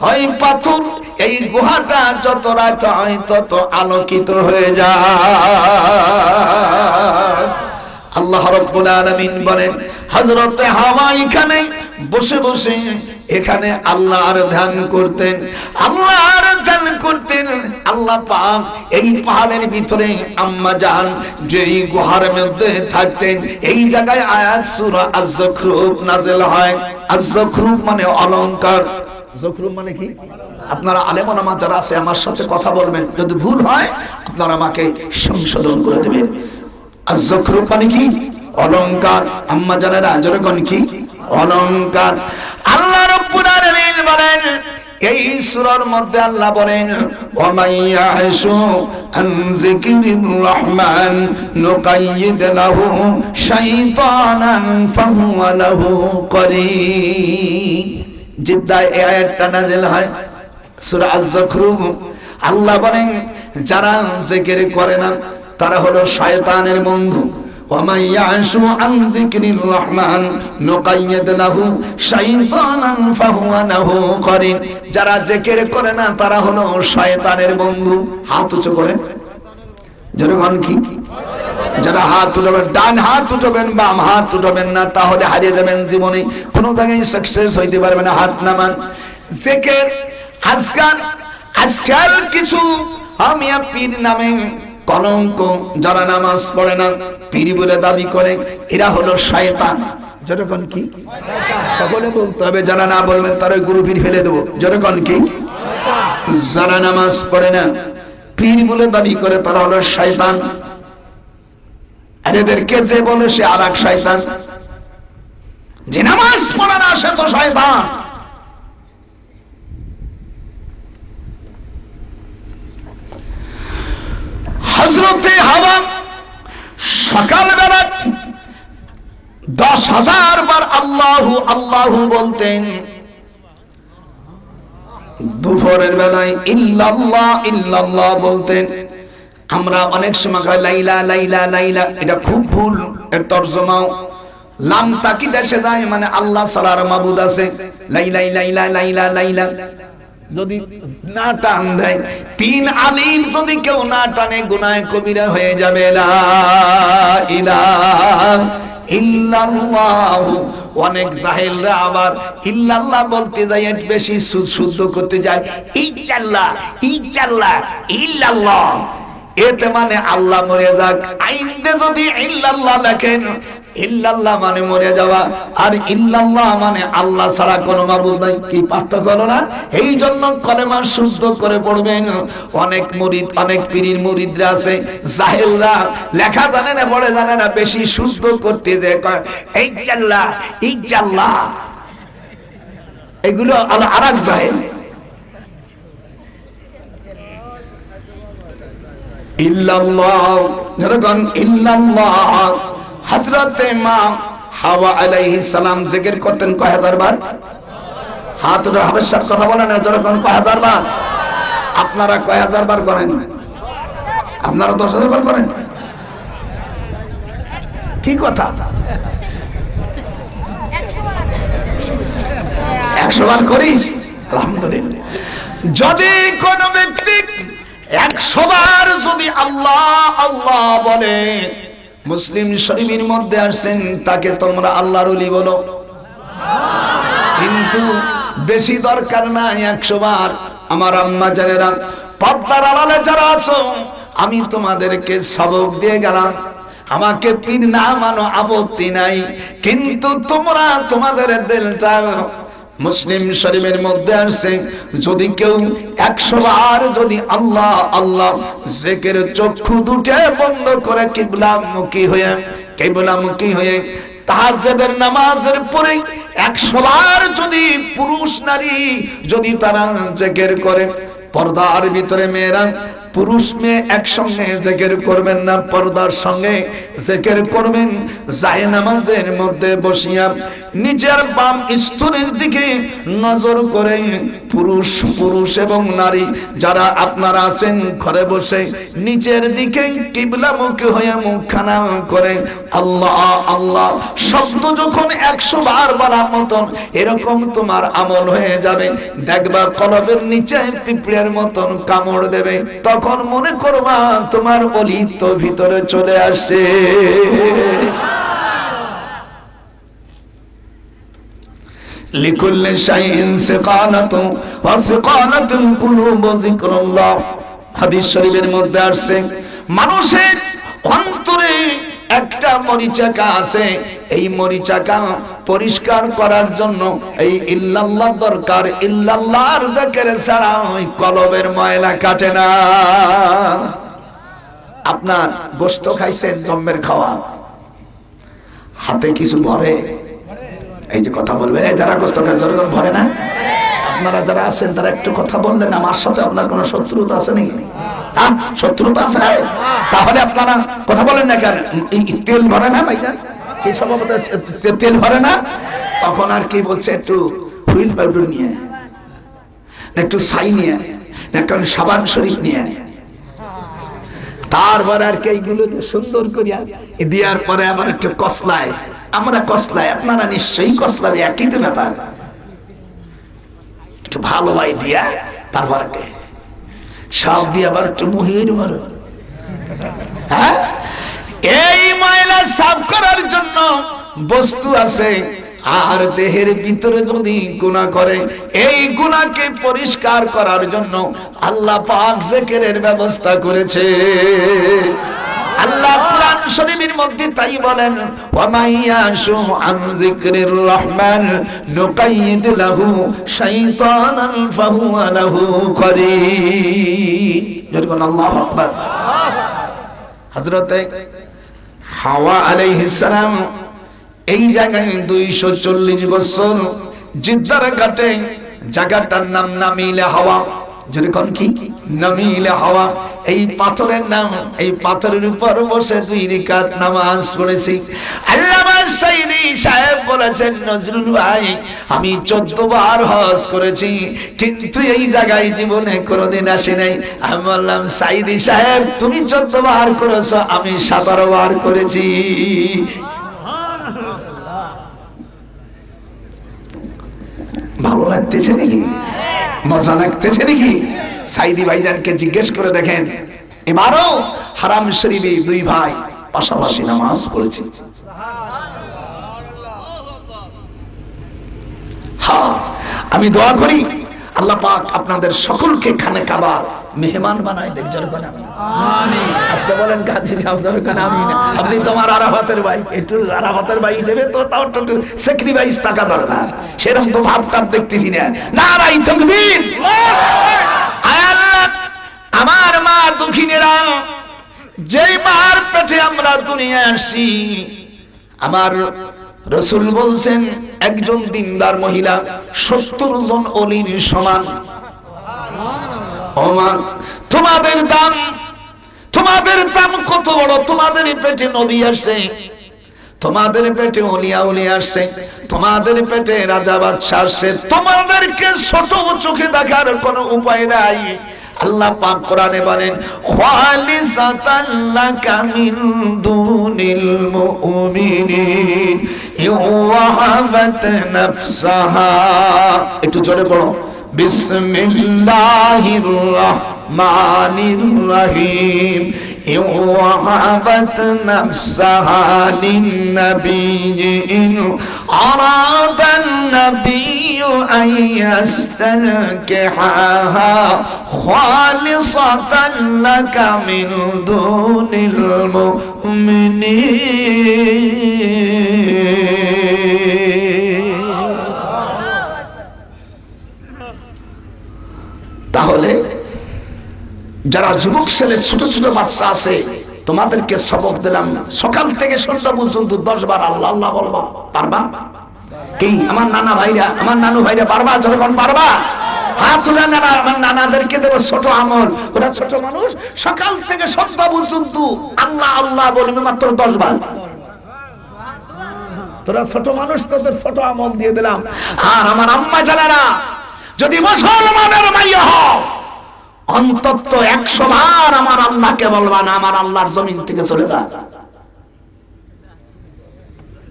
ওই পাথর এই গুহাটা যত রাত হয় তত আলোকিত হয়ে যায় আল্লাহ রাব্বুল আলামিন বলেন হযরত হাওয়া এখানে বসে বসে এখানে আল্লাহর ধ্যান করতেন আল্লাহ পাক এই পাহাড়ের ভিতরে আম্মা জান যেই গুহার মধ্যে থাকতেন এই জায়গায় আয়াত সূরা আয-যুখরুফ নাযিল হয় আয-যুখরুফ মানে অলংকার যুখরুফ মানে কি আপনারা আলেম ওলামা যারা আছে আমার সাথে কথা বলবেন যদি ভুল হয় আপনারা আমাকে সংশোধন করে দেবেন আয-যুখরুফ মানে কি অলংকার আম্মা জানেরা যেরকম কি অলংকার আল্লাহ রাব্বুল আলামিন বলেন এই সূরার মধ্যে আল্লাহ বলেন ওয়া মাইয়াশু আন যিকরির রহমান নুকাইয়িদ লাহু শাইতানান ফাহুয়া লাহু করিন জিদ্দায় এই আয়াতটা নাযিল হয় সূরা আয-যুখরুফ আল্লাহ বলেন যারা জিকির করে না তারা হলো শয়তানের বন্ধু ومن يعش عن ذكر الرحمن نقيض له شيطانا فهو له قرين যারা জিকির করে না তারা হলো শয়তানের বন্ধু হাত উঁচু করেন যেরকম কি যারা হাত উঠাবেন ডান হাত উঠাবেন বাম হাত উঠাবেন না তাহলে হারিয়ে যাবেন জীবনে কোনো জায়গায় সাকসেস হইতে পারবে না হাত নামান জিকির আজকাল কিছু আমি পীর নামে কলঙ্ক যারা নামাজ পড়ে না পীর বলে দাবি করে এরা হলো শয়তান যেরকম কি সকলে বলতে হবে যারা না বলবেন তারা গুরু পীর ফেলে দেবো যেরকম কি যারা নামাজ পড়ে না পীর বলে দাবি করে তারা হলো শয়তান আর এদেরকে যে বলে সে আর এক শয়তান যে নামাজ পড়ে না সে তো শয়তান হযরতে হাওয়া সকালবেলা 10,000 বার আল্লাহু আল্লাহু বলতেন দুপুরের বেলায় ইল্লাল্লাহ ইল্লাল্লাহ বলতেন আমরা অনেক সময় কই লাইলা লাইলা লাইলা এটা খুব ভুল এর তরজমাও লাম তাকিদ এসে যায় মানে আল্লাহ ছাড়া আর মাবুদ আছে লাইলা লাইলা লাইলা লাইলা যদি না টান দেয় 3 আলিম যদি কেউ না টানে গুনাহে কবিরা হয়ে যাবে লা ইলাহা ইল্লাল্লাহ অনেক জাহেলরা আবার ইল্লাল্লাহ বলতে যায় বেশি শুদ্ধ করতে যায় ইল্লাল্লাহ ইল্লাল্লাহ ইল্লাল্লাহ এতে মানে আল্লাহ মরে যাক আইনতে যদি ইল্লাল্লাহ লেখেন ইল্লাল্লাহ মানে মরে যাওয়া আর ইল্লাল্লাহ মানে আল্লাহ ছাড়া কোনো মাবুদ নাই কি পার্থক্য হলো না এই জন্য কলেমা শুদ্ধ করে পড়বেন অনেক মুরিদ অনেক পীরের মুরিদরা আছে জাহেলরা লেখা জানে না পড়ে জানে না বেশি শুদ্ধ করতে যে ইল্লাল্লাহ ইল্লাল্লাহ এগুলো আরেক জাহেল ইল্লাল্লাহ, যখন ইল্লাল্লাহ। হযরতে মা হাওয়া আলাইহিস সালাম জিকির করতেন কয় হাজার বার? হাত উঠে হাবের সাথে কথা বলেন, যখন কয় হাজার বার? আপনারা কয় হাজার বার করেন? আপনারা 10,000 বার করেন? কি কথা? 100 বার করিস? আলহামদুলিল্লাহ। যদি কোন ব্যক্তি 100 বার যদি আল্লাহ আল্লাহ বলে, মুসলিম শরীফের মধ্যে আসছেন তাকে তোমরা আল্লাহর ওলি বলো। কিন্তু বেশি দরকার নাই 100 বার। আমার আম্মা জানেরা, পর্দার আড়ালে যারা আছো, আমি তোমাদেরকে সবক দিয়ে গেলাম, আমাকে পীর না মানো আপত্তি নাই, কিন্তু তোমরা তোমাদের দিলটা, মুসলিম শরীফের মধ্যে আসছে, যদি কেউ 100 বার যদি আল্লাহ আল্লাহ জিকির চক্ষু দুটো বন্ধ করে কিবলামুখী হয়ে তাহাজ্জুদের নামাজের পরে 100 বার যদি পুরুষ নারী যদি তারা জিকির করে, পর্দার ভিতরে মেয়েরা পুরুষ মেয়ে একসঙ্গে জিকির করবেন না, পর্দার সঙ্গে জিকির করবেন। জায়নামাজের মধ্যে বসিয়া নিচের বাম স্তরের দিকে নজর করে পুরুষ এবং নারী যারা আপনারা আছেন ঘরে বসে নিচের দিকে কিবলামুখী হয়ে মুখখানা করে আল্লাহ আল্লাহ শব্দ যখন 100 বার বলার মতন এরকম তোমার আমল হয়ে যাবে, দেখবা কলবের নিচে পিঁপড়ের মতন কামড় দেবে, তখন মনে করবা তোমার ওলি তো ভিতরে চলে আসছে। লিকুল্লি শাইইন সিকানাতুন ওয়া সিকানাতুল কুলুব যিকরুল্লাহ। হাদিস শরীফের মধ্যে আসছে, মানুষের অন্তরে একটা মরিচাকা আছে, এই মরিচাকা পরিষ্কার করার জন্য এই ইল্লাল্লাহ দরকার। ইল্লাল্লাহর জিকির ছাড়া ওই কলবের ময়লা কাটে না। আপনার গোশত খাইছেন, জম্মের খাওয়া, হাতে কিছু ভরে? এই যে কথা বলবেন, যারা গোশত খায় জনগণ ভরে না? আপনারা যারা আছেন তারা একটু কথা বললেন, আমার সাথে আপনার কোনো শত্রুতা আছে নাকি? হ্যাঁ, শত্রুতা আছে? তাহলে আপনারা কথা বলেন না কেন? তেল ভরে না ভাইজান? এই স্বভাবত তেল ভরে না? তখন আর কি বলছে, একটু হুইল পাউডার নিয়ে, একটু ছাই নিয়ে, কারণ সাবান শরীফ নিয়ে, তারপর আর কি এইগুলোতে সুন্দর করিয়া দেওয়ার পরে আবার একটু কসলায়, আমরা কসলাই, আপনারা নিশ্চয়ই কসলাই, একই তো ব্যাপার। একটু ভালো ভাই দিয়া তারপর সব দিয়ে আবার একটু মুহির মারো। হ্যাঁ, এই ময়লা সাফ করার জন্য বস্তু আছে, আর দেহের ভিতরে যদি গুনাহ করে এই গুনাহকে পরিষ্কার করার জন্য আল্লাহ পাক জিকিরের ব্যবস্থা করেছে। আল্লাহ কুরআন শরীফের মধ্যে তাই বলেন, ওয়া মাইয়াশু আন যিকরির রহমান নুকাইয়িদ লাহু শাইতানান ফাহুয়া লাহু করিন। যখন আল্লাহু আকবার। হযরতে হাওয়া আলাইহিস সালাম এই জায়গায় 240 বছর জিদ্দার কাটে, জায়গাটার নাম নামিলে হাওয়া। যেরকম কি নামিলে হাওয়া, এই পাথরের নাম। এই পাথরের উপর বসে 2 রাকাত নামাজ পড়েছি। আল্লামা সাইদি সাহেব বলেছেন, নজরুল ভাই আমি 14 বার হজ করেছি, কিন্তু এই জায়গায় জীবনে কোনোদিন আসি নাই। আমি বললাম, সাইদি সাহেব তুমি 14 বার করেছো, আমি 17 বার করেছি। ভালো লাগতেছে নাকি? মজা লাগতেছে নাকি? সাইদি ভাইজানকে জিজ্ঞেস করে দেখেন, এবারও হারাম শরীফে 2 ভাই পাশাপাশি নামাজ পড়েছে। হ্যাঁ, আমি দোয়া করি আল্লাহ পাক আপনাদের সকলকে খানে কাবার মেহমান বানায় দেখ। জনগণ আমিন। আজকে বলেন কাজী সাহেব, জনগণ আমিন। আপনি তোমার আরাফাতের ভাই, একটু আরাফাতের ভাই হিসেবে তো তাও একটু স্যাক্রিফাইস টাকা দরকার, সেরকম তো ভাবটা দেখতেছি না। নারাই তাকবীর। আল্লাহ, আমার মা দুঃখিনীরা, যেই মার পেটে আমরা দুনিয়ায় আসি, আমার রাসূল বলছেন একজন দিনদার মহিলা 70 জন ওলির সমান। ওমা, তোমাদের দাম তোমাদের দাম কত বড়, তোমাদের পেটে নবী আসে, তোমাদের পেটে ওলিয়া উলিয়া আসছে, তোমাদের পেটে রাজা বাদশা আসছে, তোমাদেরকে ছোট চোখে দেখার কোনো উপায় নাই। আল্লাহ পাক কোরআনে বলেন খালিসাতান লাকা মিন দুনিল মুমিনিন ইউহাবাত নাফসাহা। একটু জোরে পড়ো, বিসমিল্লাহির রহমানির রহিম وهبت نفسها للنبي إن أراد النبي أن يستنكحها خالصة لك من دون المؤمنين. তাহলে যারা যুবক ছেলে ছোট ছোট বাচ্চা আছে, তোমাদেরকে সবক দিলাম, সকাল থেকে সন্ধ্যা পর্যন্ত 10 বার আল্লাহ আল্লাহ বলবা। পারবা কি আমার নানা ভাইরা, আমার নানু ভাইরা পারবা? যখন পারবা হাত তুলে নেবা। আমার নানাদেরকে দেবো ছোট আমল, ওরা ছোট মানুষ, সকাল থেকে সন্ধ্যা পর্যন্ত আল্লাহ আল্লাহ বলবে মাত্র 10 বার। তোরা ছোট মানুষ, তোদের ছোট আমল দিয়ে দিলাম। আর আমার আম্মা জানেরা, যদি মুসলমানের মাইয়া হও অন্তত 100 বার আমার আল্লাহকে বলবা না আমার আল্লাহর জমিন থেকে চলে যা।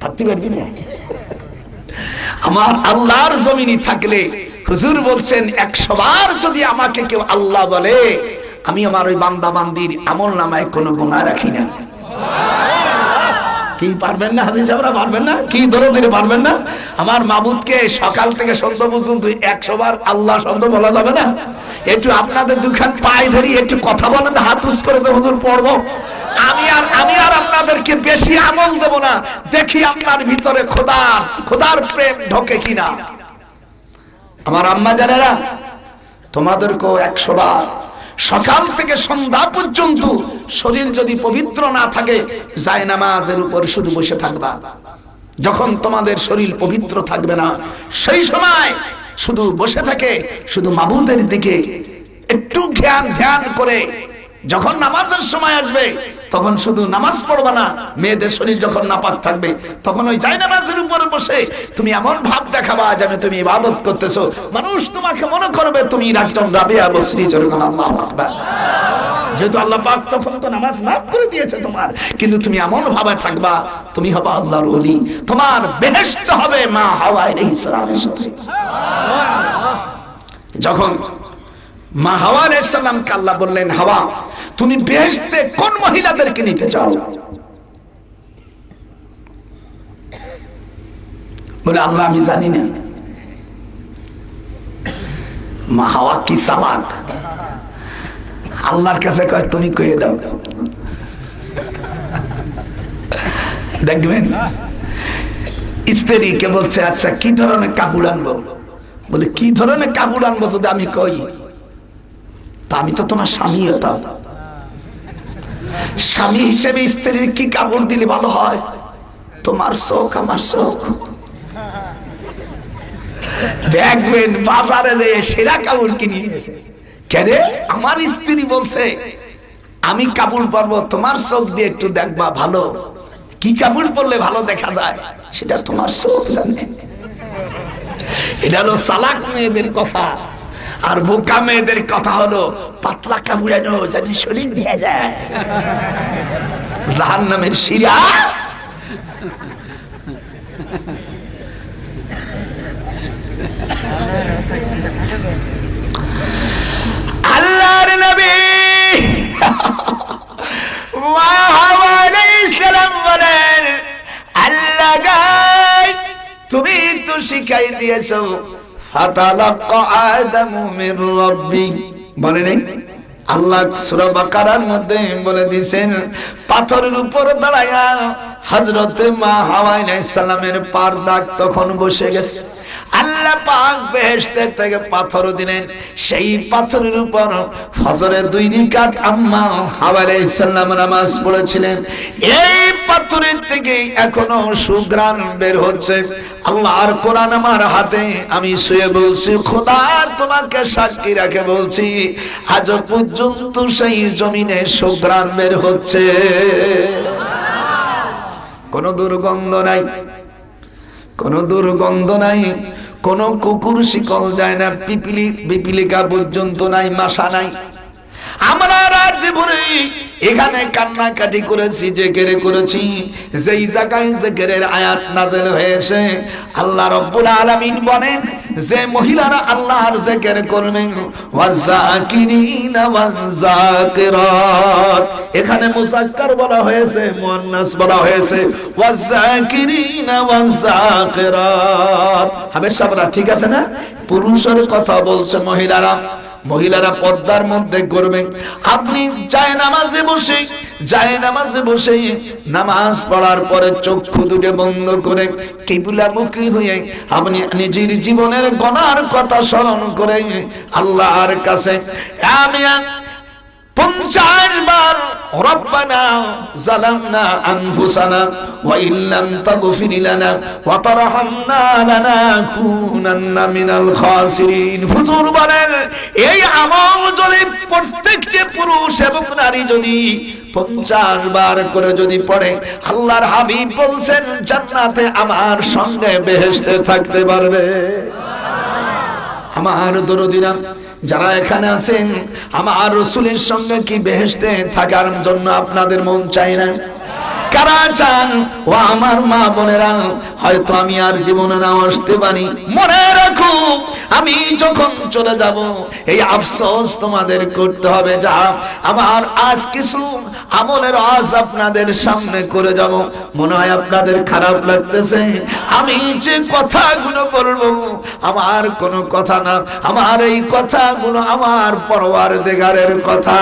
থাকতে পারবি না? আমার আল্লাহর জমিনই থাকলে হুজুর বলছেন 100 বার যদি আমাকে কেউ আল্লাহ বলে, আমি আমার ওই বান্দা বান্দির আমল নামায় কোনো গুনাহ রাখি না। কি পারবেন না হাজী সাহেবরা? পারবেন না? কি ধরে ধরে পারবেন না? আমার মাবুদকে সকাল থেকে সন্ধ্যা পর্যন্ত 100 বার আল্লাহ শব্দ বলা যাবে না? একটু আপনাদের দুখান পায়ে ধরি, একটু কথা বলেন, হাত উঁচ করে তো হুজুর পড়বো। আমি আর আপনাদেরকে বেশি আমল দেব না, দেখি আপনার ভিতরে খোদার প্রেম ঢোকে কিনা। আমার আম্মা জানেরা, তোমাদেরকেও 100 বার সকাল থেকে সন্ধ্যা পর্যন্ত শরীর যদি পবিত্র না থাকে, জায়নামাজের উপর শুধু বসে থাকবা। যখন তোমাদের শরীর পবিত্র থাকবে না, সেই সময় শুধু বসে থাকে, শুধু মাবুদের দিকে একটু ধ্যান করে। যখন নামাজের সময় আসবে তখন শুধু নামাজ পড়বা না, মেয়েদের শরীর যখন নাপাক থাকবে তখন ওই জায়নামাজের উপরে বসে তুমি এমন ভাব দেখাবা যেন তুমি ইবাদত করতেছো। মানুষ তোমাকে মনে করবে তুমি একজন রাবিয়া বসরি। যখন আল্লাহু আকবার, যেহেতু আল্লাহ পাক তখন তো নামাজ মাফ করে দিয়েছে তোমার, কিন্তু তুমি এমন ভাবে থাকবা তুমি হবে আল্লাহর ওলি, তোমার বেহেশত হবে মা হাওয়া আলাইহিস সালামের সাথে। যখন মা হাওয়া আলাইহিস সালামকে আল্লাহ বললেন, হাওয়া তুমি বেহেশতে কোন মহিলাদেরকে নিতে চাও? বলে আল্লাহ আমি জানি না। মা হাওয়া কি চালাক, আল্লাহর কাছে কয় তুমি কয়ে দাও। দেখবেন স্ত্রীকে বলছে আচ্ছা কি ধরনের কাপড় আনবো? বলে কি ধরনের কাপড় আনবো যদি আমি কই? তা আমি তো তোমার স্বামী হতাম, স্বামী হিসেবে স্ত্রীর কি কাপড় দিলে ভালো হয়? তোমার চোখ আমার চোখ। দেখবেন বাজারে যে সেরা কাপড় কিনে কেরে, আমার স্ত্রী বলছে আমি কাপড় পরবো, তোমার চোখ দিয়ে একটু দেখবা ভালো কি কাপড় পরলে ভালো দেখা যায়, সেটা তোমার চোখ জানে। এটা হলো চালাক মেয়েদের কথা। আর বোকা মেয়েদের কথা হলো পাতলা কাপড় আনো জানি শরীর ভেজে যায়, জাহান্নামের শিরা। আল্লাহর নবী মা হাওয়া আলাইহিস সালাম বলেন, আল্লাহ গায় তুমি তো শিখাই দিয়েছো ফাতালাক্কা আদমু মির রাব্বি। বলে নেই আল্লাহ সূরা বাকারার মধ্যে বলে দিয়েছেন, পাথরের উপর দাঁড়ায়া হযরতে মা হাওয়া আলাইহিস সালামের পার দাগ তখন বসে গেছে। আল্লাহ পাক বেহেশতে থেকে পাথর দিলেন, সেই পাথরের উপর ফজরের 2 রাকাত আম্মা হাওয়া আলাইহিস সালাম নামাজ পড়েছিলেন। এই পাথরের থেকে এখনো সুঘ্রাণ বের হচ্ছে। আল্লাহর কোরআন আমার হাতে, আমি শুয়ে বলছি, খোদা তোমাকে সাক্ষী রাখে বলছি, আজ পর্যন্ত সেই জমিনে সুঘ্রাণ বের হচ্ছে, কোনো দুর্গন্ধ নাই, কোনো দুর্গন্ধ নাই, কোনো কুকুর শিকল যায় না, পিপিলিকা পর্যন্ত নাই, মাশা নাই। আমরা রাত জীবনে এখানে কান্নাকাটি করেছি, জিকির করেছি, যেই জায়গায় জিকিরের আয়াত নাযিল হয়েছে আল্লাহ রাব্বুল আলামিন বলেন যে মহিলারা আল্লাহর জিকির করবেন, ওয়াযাকিরিনা ওয়াযাকিরাত, এখানে মুযাক্কার বলা হয়েছে, মুয়ান্নাস বলা হয়েছে, ওয়াযাকিরিনা ওয়াযাকিরাত। হাবেশাবরা ঠিক আছে না? পুরুষের কথা বলছে মহিলারা, মহিলারা পর্দার মধ্যে করবেন। আপনি জায়নামাজে বসে নামাজ পড়ার পরে চক্ষু দুটো বন্ধ করে কিবলামুখী হয়ে আপনি নিজের জীবনের গুনার কথা স্মরণ করে আল্লাহর কাছে আমি 50 বার রব্বানা যালামনা আনফুসানা ওয়া ইল্লাম তাগফির লানা ওয়া তারহামনা লানাকুনান্না মিনাল খাসিরিন। হুজুর বলেন এই আমল যদি প্রত্যেকটি পুরুষ এবং নারী যদি 50 বার করে যদি পড়ে, আল্লাহর হাবিব বলছেন জান্নাতে আমার সঙ্গে বেহেশতে থাকতে পারবে। আমার দরদিরা যারা এখানে আছেন, আমার রাসূলের সঙ্গে কি বেহেশতে থাকার জন্য আপনাদের মন চায় না? কারা চান? ও আমার মা বোনেরা, হয়তো আমি আর জীবনে না আসতে পারি, মনে রাখো আমি যখন চলে যাব এই আফসোস তোমাদের করতে হবে। যা আমার আজ কিছু আমলের আজ আপনাদের সামনে করে যাব, মনে হয় আপনাদের খারাপ লাগতেছে। আমি যে কথাগুলো বলবো আমার কোনো কথা না, আমার এই কথাগুলো আমার পরওয়ারদিগারের কথা।